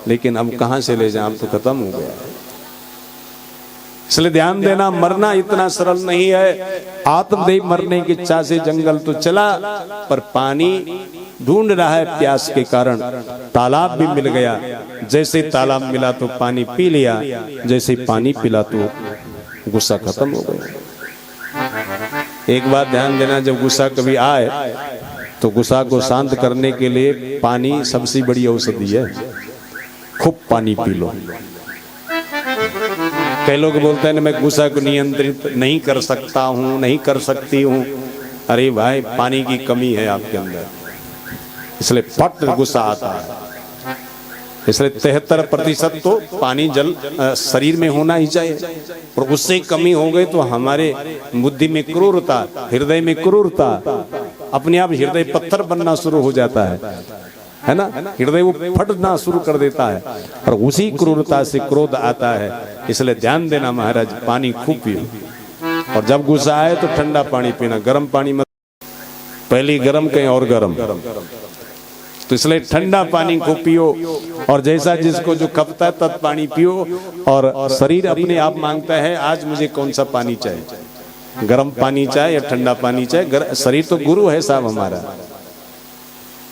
लेकिन अब कहां से ले जाए, अब तो खत्म हो गया। इसलिए ध्यान देना, मरना इतना सरल नहीं है। आत्मदेव मरने की इच्छा से जंगल तो चला, पर पानी ढूंढ रहा है प्यास के कारण। तालाब भी मिल गया, जैसे तालाब मिला तो पानी पी लिया, जैसे पानी पिला तो गुस्सा खत्म हो गया। एक बात ध्यान देना, जब गुस्सा कभी आए तो गुस्सा को शांत करने के लिए पानी सबसे बड़ी औषधि है। खूब पानी पी लो। कई लोग बोलते हैं ना, मैं गुस्सा को नियंत्रित नहीं कर सकता हूँ, नहीं कर सकती हूँ। अरे भाई, पानी की कमी है आपके अंदर, इसलिए फट गुस्सा आता है। इसलिए 73% तो पानी जल शरीर में होना ही चाहिए। और उससे कमी हो गई तो हमारे बुद्धि में क्रूरता, हृदय में क्रूरता, अपने आप हृदय पत्थर बनना शुरू हो जाता है ना, हृदय वो फटना शुरू कर देता है, और उसी क्रूरता से क्रोध आता है। इसलिए ध्यान देना महाराज, पानी खूब पियो, और जब गुस्सा आए तो ठंडा पानी पीना, गर्म पानी मत। पहले गर्म कहीं और गर्म, तो इसलिए ठंडा पानी को पियो, और जैसा जिसको जो खपता है तब पानी पियो। और शरीर अपने आप मांगता है आज मुझे कौन सा पानी चाहिए, गर्म पानी चाहिए या ठंडा पानी चाहिए। शरीर तो गुरु है साहब हमारा,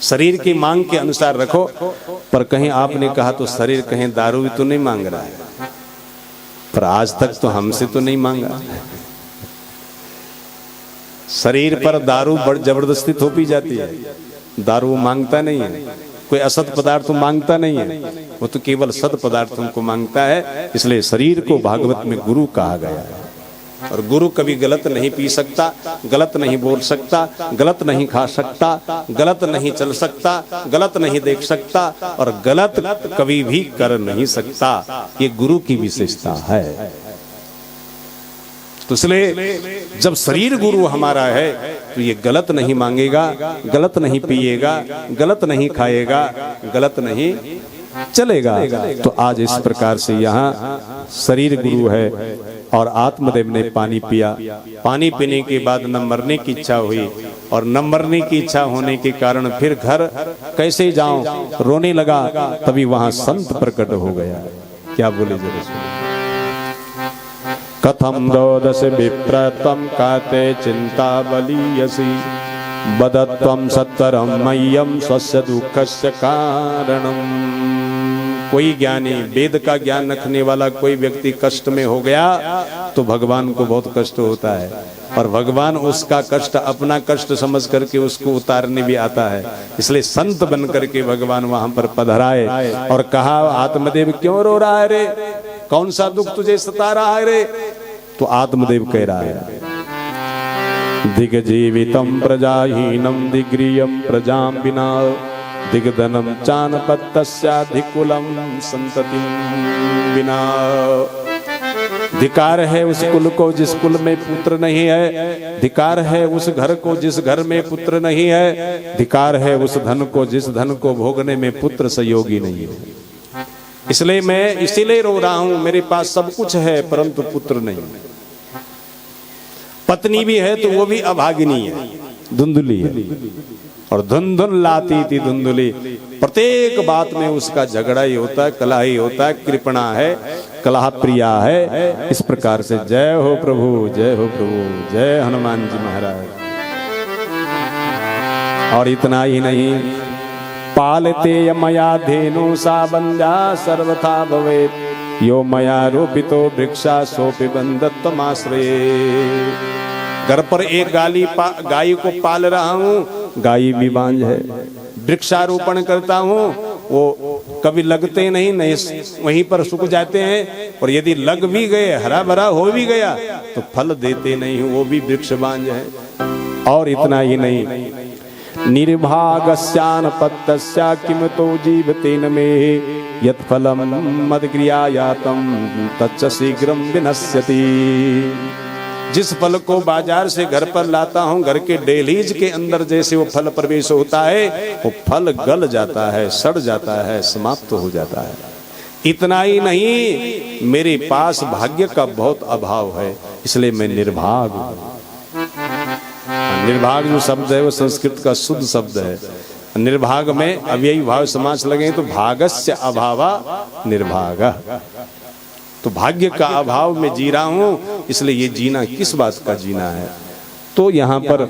शरीर की मांग के अनुसार रखो। पर कहीं आपने कहा तो शरीर कहीं दारू भी तो नहीं मांग रहा है, पर आज तक तो हमसे तो नहीं मांगा। शरीर पर दारू बड़ जबरदस्ती थोपी जाती है। दारू मांगता नहीं है, कोई असत पदार्थ मांगता नहीं है, वो तो केवल सत पदार्थों को मांगता है। इसलिए शरीर को भागवत में गुरु कहा गया है, और गुरु कभी गलत नहीं पी सकता, गलत नहीं बोल सकता, गलत नहीं खा सकता, गलत नहीं चल सकता, गलत नहीं देख सकता, और गलत कभी भी कर नहीं सकता। ये गुरु की विशेषता है। तो इसलिए जब शरीर गुरु हमारा है तो ये गलत नहीं मांगेगा, गलत नहीं पिएगा, गलत नहीं खाएगा, गलत नहीं चलेगा। तो आज इस प्रकार से यहाँ शरीर गुरु है, और आत्मदेव ने पानी पिया। पानी पीने के बाद न मरने की इच्छा हुई, और न मरने की इच्छा होने के कारण फिर घर कैसे जाऊं, रोने लगा। तभी वहां संत प्रकट हो गया। क्या बोले जरा सुनो। कथम रोदसी विप्र त्वं काते चिंता बलीयसी बदत्वं सत्वरं मह्यं स्वस्य दुःखस्य कारणम्। कोई ज्ञानी, वेद का ज्ञान रखने वाला कोई व्यक्ति कष्ट में हो गया तो भगवान को बहुत कष्ट होता है, और भगवान उसका कष्ट अपना कष्ट समझ करके उसको उतारने भी आता है। इसलिए संत बन करके भगवान वहां पर पधराए और कहा, आत्मदेव क्यों रो रहा है रे, कौन सा दुख तुझे सता रहा है रे? तो आत्मदेव कह रहा है, दिग्जीवितम प्रजाहीनम दिग्रियम प्रजाम विना दिग्धनम चानपत्तस्याधिकुलम संततिम विना। धिकार है उस कुल को जिस कुल में पुत्र नहीं है, धिकार है उस घर को जिस घर में पुत्र नहीं है, धिकार है उस धन को जिस धन को भोगने में पुत्र सहयोगी नहीं है। इसलिए मैं इसीलिए रो रहा हूं, मेरे पास सब कुछ है परंतु पुत्र नहीं। पत्नी भी है तो वो भी अभागिनी है, धुंधली है, और धुन धुन लाती थी धुंधली। प्रत्येक बात में उसका झगड़ा ही होता है, कलह ही होता है, कृपणा है, कलह प्रिया है। इस प्रकार से जय हो प्रभु, जय हो प्रभु, जय हनुमान जी महाराज। और इतना ही नहीं, पालते मया धेनु सा बंध्या सर्वथा भवेत् यो मया रोपितो वृक्षा सोपि बंधत्वमाश्रये। घर पर एक गाय को पाल रहा हूँ, गाय भी बांझ है। वृक्षारोपण करता हूँ, वो कभी लगते नहीं, वहीं पर सूख जाते हैं, और यदि लग भी गए, हरा भरा हो भी गया, तो फल देते नहीं, वो भी वृक्ष बांझ है। और इतना ही नहीं, निर्भागस्यानपत्तस्या किमतो जीवतेन मे यत् फलम मदग्र्यायातं तच्च शीघ्रं विनश्यति। जिस फल को बाजार से घर पर लाता हूं, घर के डेलीज के अंदर जैसे वो फल प्रवेश होता है, वो फल गल जाता है, सड़ जाता है, समाप्त हो जाता है। इतना ही नहीं, मेरे पास भाग्य का बहुत अभाव है, इसलिए मैं निर्भाग हूं। निर्भाग जो शब्द है वो संस्कृत का शुद्ध शब्द है। निर्भाग में अव्ययी भाव समास लगे तो भागस्य अभावा निर्भाग। तो भाग्य का अभाव में जी रहा हूं, इसलिए ये जीना किस बात का जीना है? तो यहां पर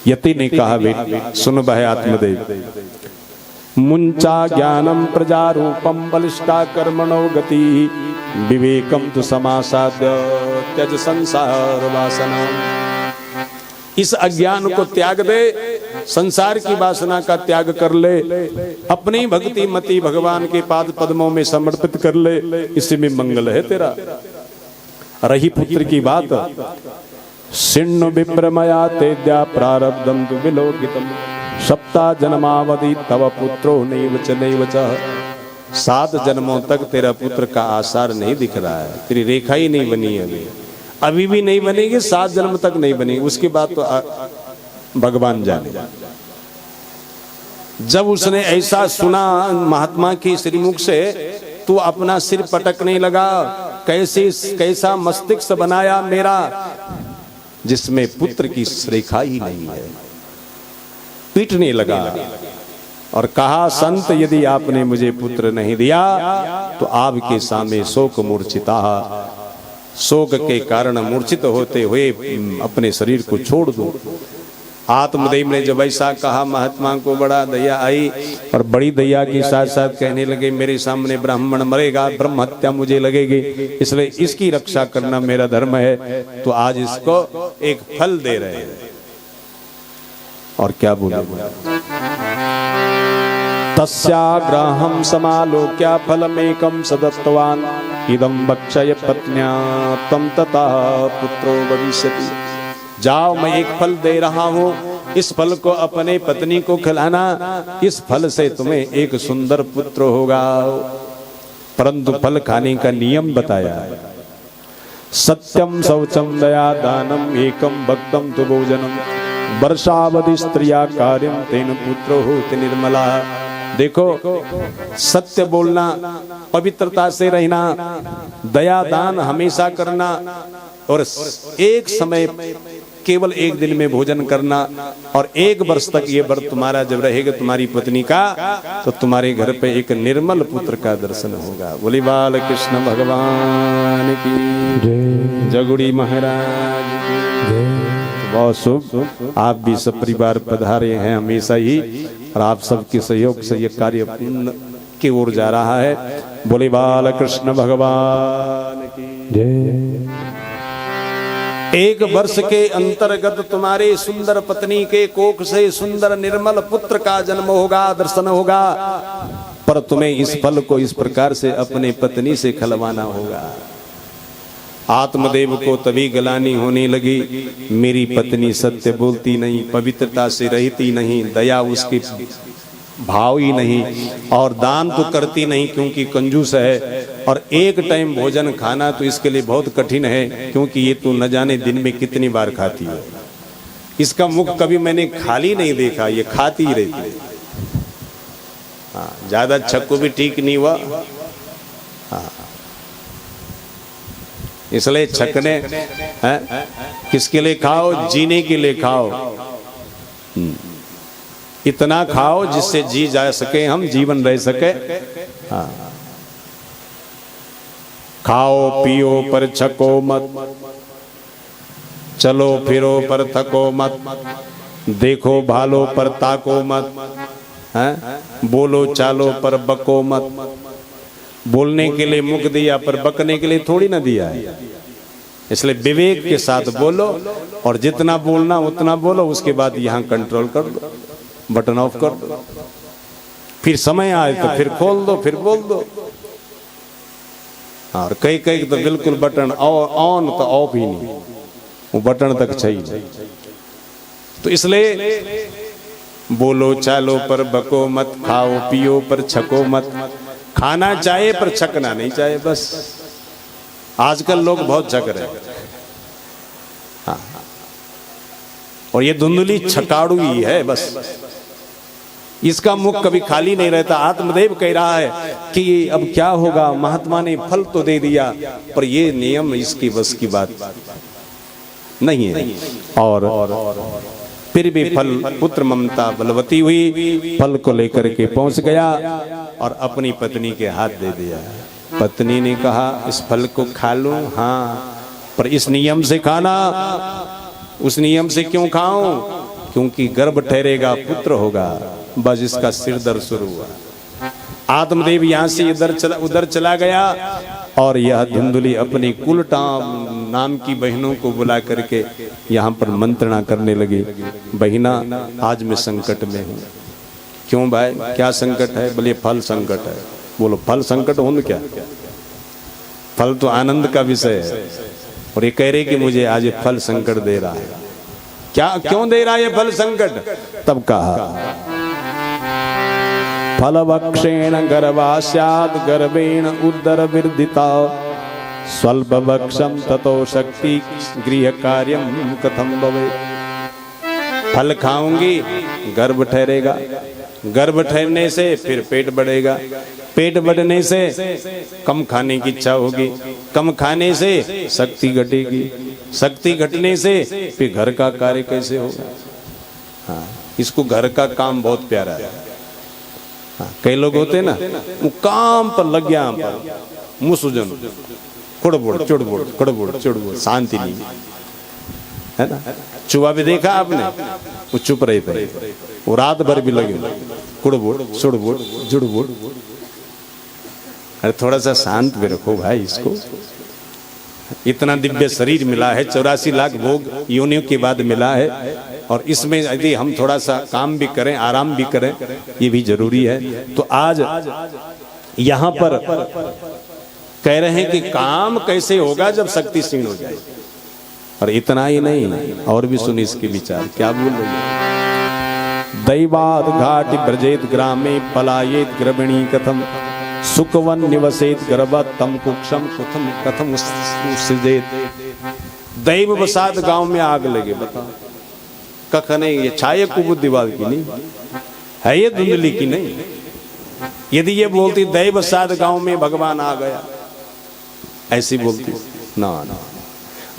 यति ने कहा, बेटी सुन भाई आत्मदेव, मुंचा ज्ञानम प्रजारूपम बलिष्ठा कर्मणो गति विवेकम तु समासाद्य त्यज संसार वासना। इस अज्ञान को त्याग दे, संसार की वासना का त्याग कर ले, अपनी भक्ति मति भगवान के पाद पद्मों में समर्पित कर ले, इसी में मंगल है तेरा। रही पुत्र की बात, सिण्णु विप्रमया तेद्या प्रारब्धम तु विलोकितम सप्ता जन्मावधि तव पुत्रो नैव च नैव च। 7 जन्मों तक तेरा पुत्र का आसार नहीं दिख रहा है, तेरी रेखा ही नहीं बनी है, अभी भी नहीं बनेगी, 7 जन्म तक नहीं बनेगी, उसके बाद तो भगवान जाने। जब उसने ऐसा सुना महात्मा की श्रीमुख से, तो अपना सिर पटकने लगा, कैसा मस्तिष्क बनाया मेरा जिसमें पुत्र की रेखा ही नहीं है। पीटने लगा और कहा, संत यदि आपने मुझे पुत्र नहीं दिया तो आपके सामने शोक मूर्छिता, शोक के कारण मूर्छित होते हुए अपने शरीर को छोड़ दो। आत्मदेव ने जब ऐसा कहा, महात्मा को बड़ा दया आई, और बड़ी दया के साथ साथ कहने लगे, मेरे सामने ब्राह्मण मरेगा, ब्रह्म हत्या मुझे लगेगी, इसलिए इसकी रक्षा करना मेरा धर्म है, तो आज इसको एक फल दे रहे हैं। और क्या बोले, तस्याग्रहं समालोक्य फलमेकं सदत्तवान् इदं भक्षय पत्न्या त्वं तथा पुत्रो भविष्यति। जाओ, मैं एक फल दे रहा हूँ, इस फल को अपने पत्नी को खिलाना, इस फल से तुम्हें एक सुंदर पुत्र होगा। परंतु फल खाने का नियम बताया है, सत्यम शौचम दया दानम एकम भक्तम तु भोजनम वर्षावधि स्त्रिया कार्यम तेन पुत्रो होति निर्मला। देखो, सत्य बोलना, पवित्रता से रहना, दया दान हमेशा करना, और एक समय केवल एक दिन में भोजन करना, और 1 वर्ष तक ये व्रत तुम्हारा जब रहेगा तुम्हारी पत्नी का, तो तुम्हारे घर पे एक निर्मल पुत्र का दर्शन होगा। बोली बाल कृष्ण भगवान भगवान की जय जगुड़ी महाराज की जय। बहुत शुभ। आप भी सब परिवार पधारे हैं हमेशा ही और आप सबके सहयोग से ये कार्य पूर्ण की ओर जा रहा है। बोले बाल कृष्ण भगवान की जय। एक वर्ष के अंतर्गत तुम्हारे सुंदर पत्नी के कोख से सुंदर निर्मल पुत्र का जन्म होगा, दर्शन होगा, पर तुम्हें इस फल को इस प्रकार से अपने पत्नी से खलवाना होगा। आत्मदेव को तभी गलानी होने लगी, मेरी पत्नी सत्य बोलती नहीं, पवित्रता से रहती नहीं, दया उसकी भाव ही नहीं, और दान तो करती नहीं क्योंकि कंजूस है, और एक टाइम भोजन खाना तो इसके लिए बहुत कठिन है क्योंकि ये तो न जाने दिन में कितनी बार खाती है। इसका मुख कभी मैंने खाली नहीं देखा, ये खाती ही रहती है। हाँ, ज्यादा छक्को भी ठीक नहीं हुआ। हाँ, इसलिए छकने हैं किसके लिए खाओ? जीने के लिए खाओ। इतना खाओ जिससे जी जा सके, हम जीवन रह सके। हाँ, खाओ पियो पर छको मत, चलो फिरो पर थको मत, देखो भालो पर ताको मत, हैं? बोलो चालो पर बको मत। बोलने के लिए मुख दिया पर बकने के लिए थोड़ी ना दिया है। इसलिए विवेक के साथ बोलो, और जितना बोलना उतना बोलो, उसके बाद यहाँ कंट्रोल कर दो, बटन ऑफ कर दो, फिर समय आए तो फिर खोल दो, फिर बोल दो। और कई कई तो बिल्कुल बटन ऑन तो ऑफ ही नहीं, वो बटन तक चाहिए। तो इसलिए बोलो चालो पर बको मत, खाओ पियो पर छको मत। खाना चाहे पर छकना नहीं चाहे, बस। आजकल लोग बहुत छक रहे हैं। हाँ, और ये धुंधली छकाड़ू ही है, बस। इसका मुख कभी खाली नहीं रहता। आत्मदेव कह रहा है कि अब क्या होगा, महात्मा ने फल तो दे दिया, पर ये नियम इसकी बस की बात नहीं है। और फिर भी फल, पुत्र ममता बलवती हुई, फल को लेकर के पहुंच गया और अपनी पत्नी के हाथ दे दिया। पत्नी ने कहा इस फल को खा लूं? हाँ, पर इस नियम से खाना। उस नियम से क्यों खाऊं? क्योंकि गर्भ ठहरेगा, पुत्र होगा। बस इसका सिर दर्द शुरू हुआ। आत्मदेव यहाँ से उधर चला गया, और यह धुंधली अपनी कुलटाम नाम की बहनों को बुला करके यहाँ पर मंत्रणा करने लगी। बहिना, आज मैं संकट में हूँ। क्यों भाई, क्या संकट है? बोले फल संकट है। बोलो फल संकट हो क्या? फल तो आनंद का विषय है, और ये कह रहे कि मुझे आज ये फल संकट दे रहा है। क्या, क्यों दे रहा है ये फल संकट? तब कहा फलवक्षेण गर्भास्यात् गर्भेण उदर विर्धिता, स्वल्प वक्षम ततो शक्ति गृह कार्यम कथम भवे। फल खाऊंगी, गर्भ ठहरेगा, गर्भ ठहरने से फिर पेट बढ़ेगा, पेट बढ़ने से कम खाने की इच्छा होगी, कम खाने से शक्ति घटेगी, शक्ति घटने से फिर घर का कार्य कैसे होगा? हाँ, इसको घर का काम बहुत प्यारा है। हाँ, कई लोग होते ना, वो काम पर लग गया, पर मुसुजन कुड़बुड़ चुड़बुड़ कुड़बुड़ चुड़बुड़, शांति नहीं है ना। चूहा भी देखा आपने, वो चुप रहे थे, वो रात भर भी लगे कुड़बुड़ सुड़बुड़ जुड़बुड़। अरे थोड़ा सा शांत भी रखो भाई इसको। इतना दिव्य शरीर मिला है, 84 लाख भोग योनियों के बाद मिला है, और इसमें यदि हम थोड़ा सा काम भी करें, आराम भी करें, ये भी जरूरी है। तो आज यहाँ पर कह रहे हैं कि काम कैसे होगा जब शक्ति क्षीण हो जाए। और इतना ही नहीं, और भी सुनिए इसके विचार, क्या बोल रही है। दैवाद घाट ब्रजेत ग्रामे पलायेत गर्भिणी कथम, सुखवन निवसेत गर्भत तम कुक्षम कथम कथम सृजेत। दैव बसात गांव में आग लगे, बताओ कख नहीं, ये छाये कुबुद्धिवाद की नहीं है, ये धुंधली की नहीं। यदि ये बोलती दैव बसात गांव में भगवान आ गया, ऐसी बोलती ना ना।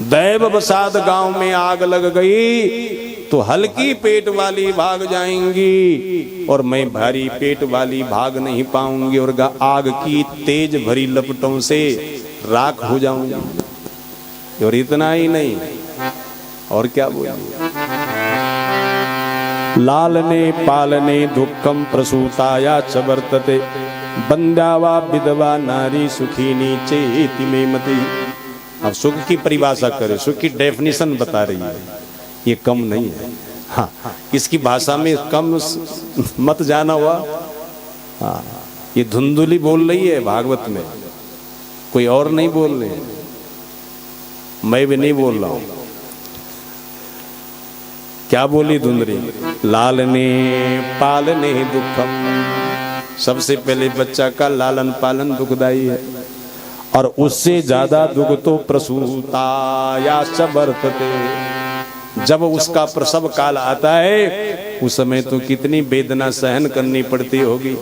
दैव बसात गांव में आग लग गई तो हल्की पेट वाली भाग जाएंगी, और मैं भारी पेट वाली भाग नहीं पाऊंगी, और आग की तेज भरी लपटों से राख हो जाऊंगा। और इतना ही नहीं, और क्या बोले, लालने पालने दुखम प्रसूताया च वर्तते, बंध्या वा विधवा नारी सुखिनी चेति में मति। अब सुख की परिभाषा करे, सुख की डेफिनेशन बता रही है, ये कम नहीं है। हाँ, इसकी भाषा में कम मत जाना हुआ। हाँ, ये धुंधुली बोल रही है भागवत में, कोई और नहीं बोल रहे हैं, मैं भी नहीं बोल रहा हूं। क्या बोली धुंधली? लालने पालने दुखम, सबसे पहले बच्चा का लालन पालन दुखदाई है, और उससे ज्यादा दुख तो प्रसूताया च वर्तते, जब उसका प्रसव काल आता है उस समय तो कितनी वेदना सहन करनी पड़ती होगी।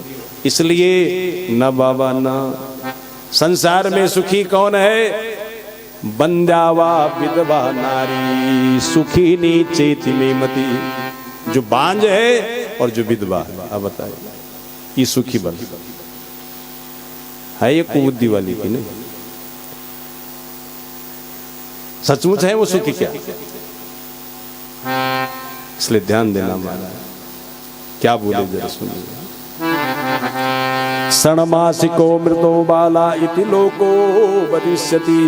इसलिए न बाबा न, संसार में सुखी कौन है? बंध्या वा विधवा नारी सुखिनी चेति में मति, जो बांझ है और जो विधवा है। अब बताइए, ये सुखी बन है, ये कुबुद्धि वाली की नहीं, सचमुच है वो सुखी क्या? इसलिए ध्यान देना माना। क्या बोले जरा सुनिए। षण्मासिको मृतो बाला इति लोको वदिष्यति,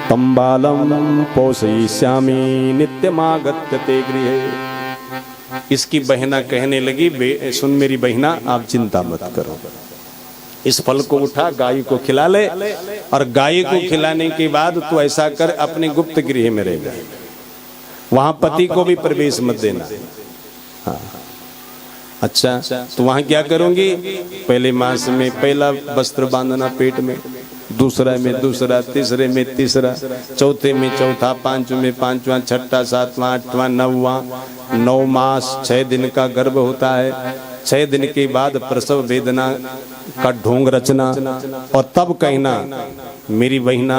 तम बालम पोषयिष्यामि नित्यमागत्य ते गृहे। इसकी बहना कहने लगी, सुन मेरी बहना, आप चिंता मत करो, इस फल को उठा, गाय को खिला ले, और गाय को खिलाने के बाद तू ऐसा कर, अपने गुप्त गृह में रह जा, वहां पति को भी प्रवेश मत देना। हाँ, अच्छा, तो वहां क्या करूंगी? पहले मास में पहला वस्त्र बांधना पेट में, दूसरा में दूसरा, तीसरे में तीसरा, चौथे में चौथा, पांचवें में पांचवा, छठा, सातवां, आठवां, नौवां। 9 मास 6 दिन का गर्भ होता है। 6 दिन के बाद प्रसव वेदना का ढोंग रचना, और तब कहना मेरी बहिना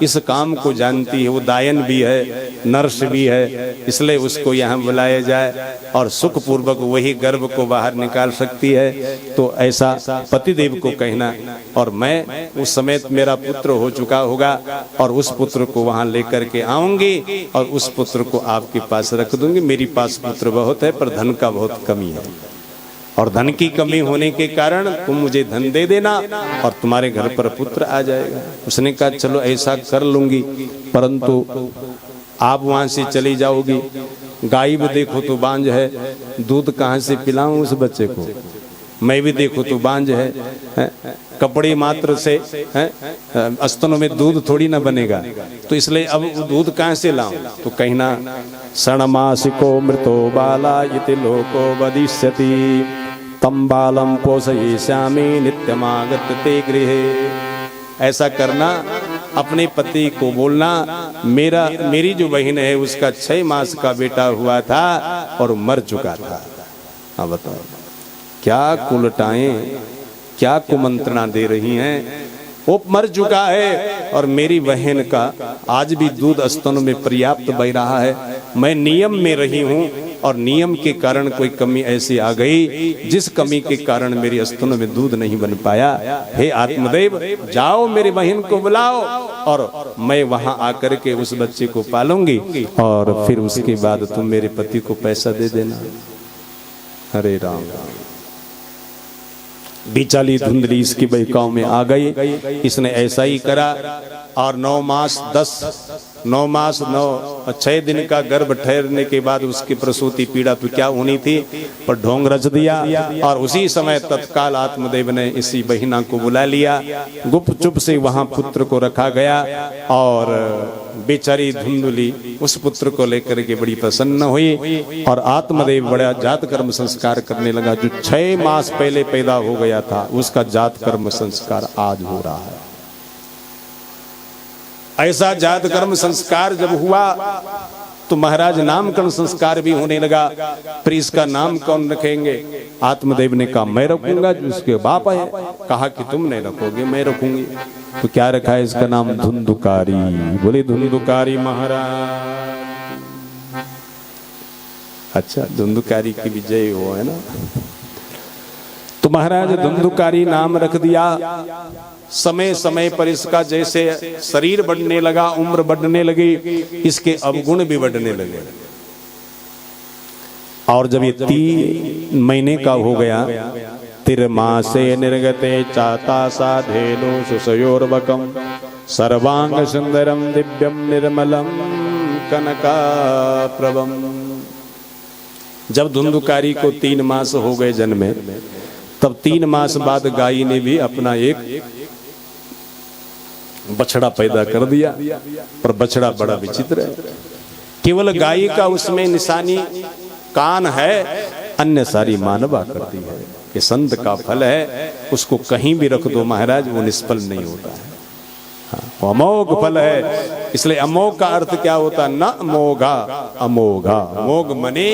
इस काम को जानती है, वो दायन भी है, नर्स भी है, इसलिए उसको यहाँ बुलाया जाए और सुख पूर्वक वही गर्भ को बाहर निकाल सकती है। तो ऐसा पतिदेव को कहना, और मैं उस समय मेरा पुत्र हो चुका होगा और उस पुत्र को वहाँ लेकर के आऊंगी और उस पुत्र को आपके पास रख दूंगी। मेरी पास पुत्र बहुत है पर धन का बहुत कमी है, और धन की कमी होने के कारण तुम मुझे धन दे देना और तुम्हारे घर पर पुत्र आ जाएगा। उसने कहा चलो ऐसा कर लूंगी, परंतु आप वहां से चली जाओगी, गाय भी देखो तो बांझ है, दूध कहाँ से पिलाऊं उस बच्चे को? मैं भी देखो तो बांझ है, कपड़े मात्र से स्तनों में दूध थोड़ी ना बनेगा, तो इसलिए अब दूध कहाँ से लाऊं? तो कहना षण्मासिको मृतो बाला इति लोको वदिष्यति, तम बालम पोषयिष्यामि नित्यमागत्य ते गृहे। ऐसा करना, अपने पति को बोलना मेरी जो बहन है उसका 6 मास का बेटा हुआ था और मर चुका था। हाँ बताओ, क्या कुलटाएं, क्या कुमंत्रणा दे रही हैं। वो मर चुका है और मेरी बहन का आज भी दूध स्तनों में पर्याप्त बह रहा है। मैं नियम में रही हूँ और नियम के कारण कोई कमी ऐसी आ गई जिस कमी के कारण मेरी स्तनों में दूध नहीं बन पाया। हे आत्मदेव, जाओ मेरी बहन को बुलाओ और मैं वहां आकर के उस बच्चे को पालूंगी और फिर उसके बाद तुम मेरे पति को पैसा दे देना। हरे राम। बिचाली धुंधली इसकी बहकाओं में आ गई। इसने ऐसा ही करा और 9 मास 6 दिन का गर्भ ठहरने के बाद उसकी प्रसूति पीड़ा तो क्या होनी थी, पर ढोंग रच दिया। और उसी समय तत्काल आत्मदेव ने इसी बहिना को बुला लिया। गुप्त चुप से वहां पुत्र को रखा गया और बेचारी धुंधली उस पुत्र को लेकर के बड़ी प्रसन्न हुई और आत्मदेव बड़ा जात कर्म संस्कार करने लगा। जो 6 मास पहले पैदा हो गया था उसका जात कर्म संस्कार आज हो रहा है। ऐसा जात कर्म संस्कार जब हुआ तो महाराज नामकरण संस्कार भी होने लगा। फिर इसका नाम कौन रखेंगे? आत्मदेव ने कहा मैं रखूंगा, जो इसके बाप है। कहा कि तुम नहीं रखोगे, मैं रखूंगी। तो क्या रखा है इसका नाम? धुंधुकारी। बोले धुंधुकारी महाराज। अच्छा, धुंधुकारी की विजय हो, है ना। तो महाराज धुंधुकारी नाम रख दिया। समय समय पर इसका जैसे शरीर बढ़ने लगा, उम्र बढ़ने लगी, इसके अवगुण भी बढ़ने लगे। और जब ये 3 महीने का हो गया, तिर्मासे निर्गते चाता साधेनो सुसयोर्वकम सर्वांग सुंदरम दिव्यम निर्मलम कनकाप्रभम। जब धुंधुकारी को 3 मास हो गए जन्मे, तब 3 मास बाद गाय ने भी अपना एक बछड़ा पैदा कर दिया। पर बछड़ा बड़ा विचित्र है, केवल गाय का उसमें निशानी कान है, अन्य सारी मानवा करती है। कि संत का फल है, उसको कहीं भी रख दो महाराज, वो निष्फल नहीं होता है। हाँ, अमोघ फल है। इसलिए अमोघ का अर्थ क्या होता है? न अमोघा, अमोघा। मोघ मने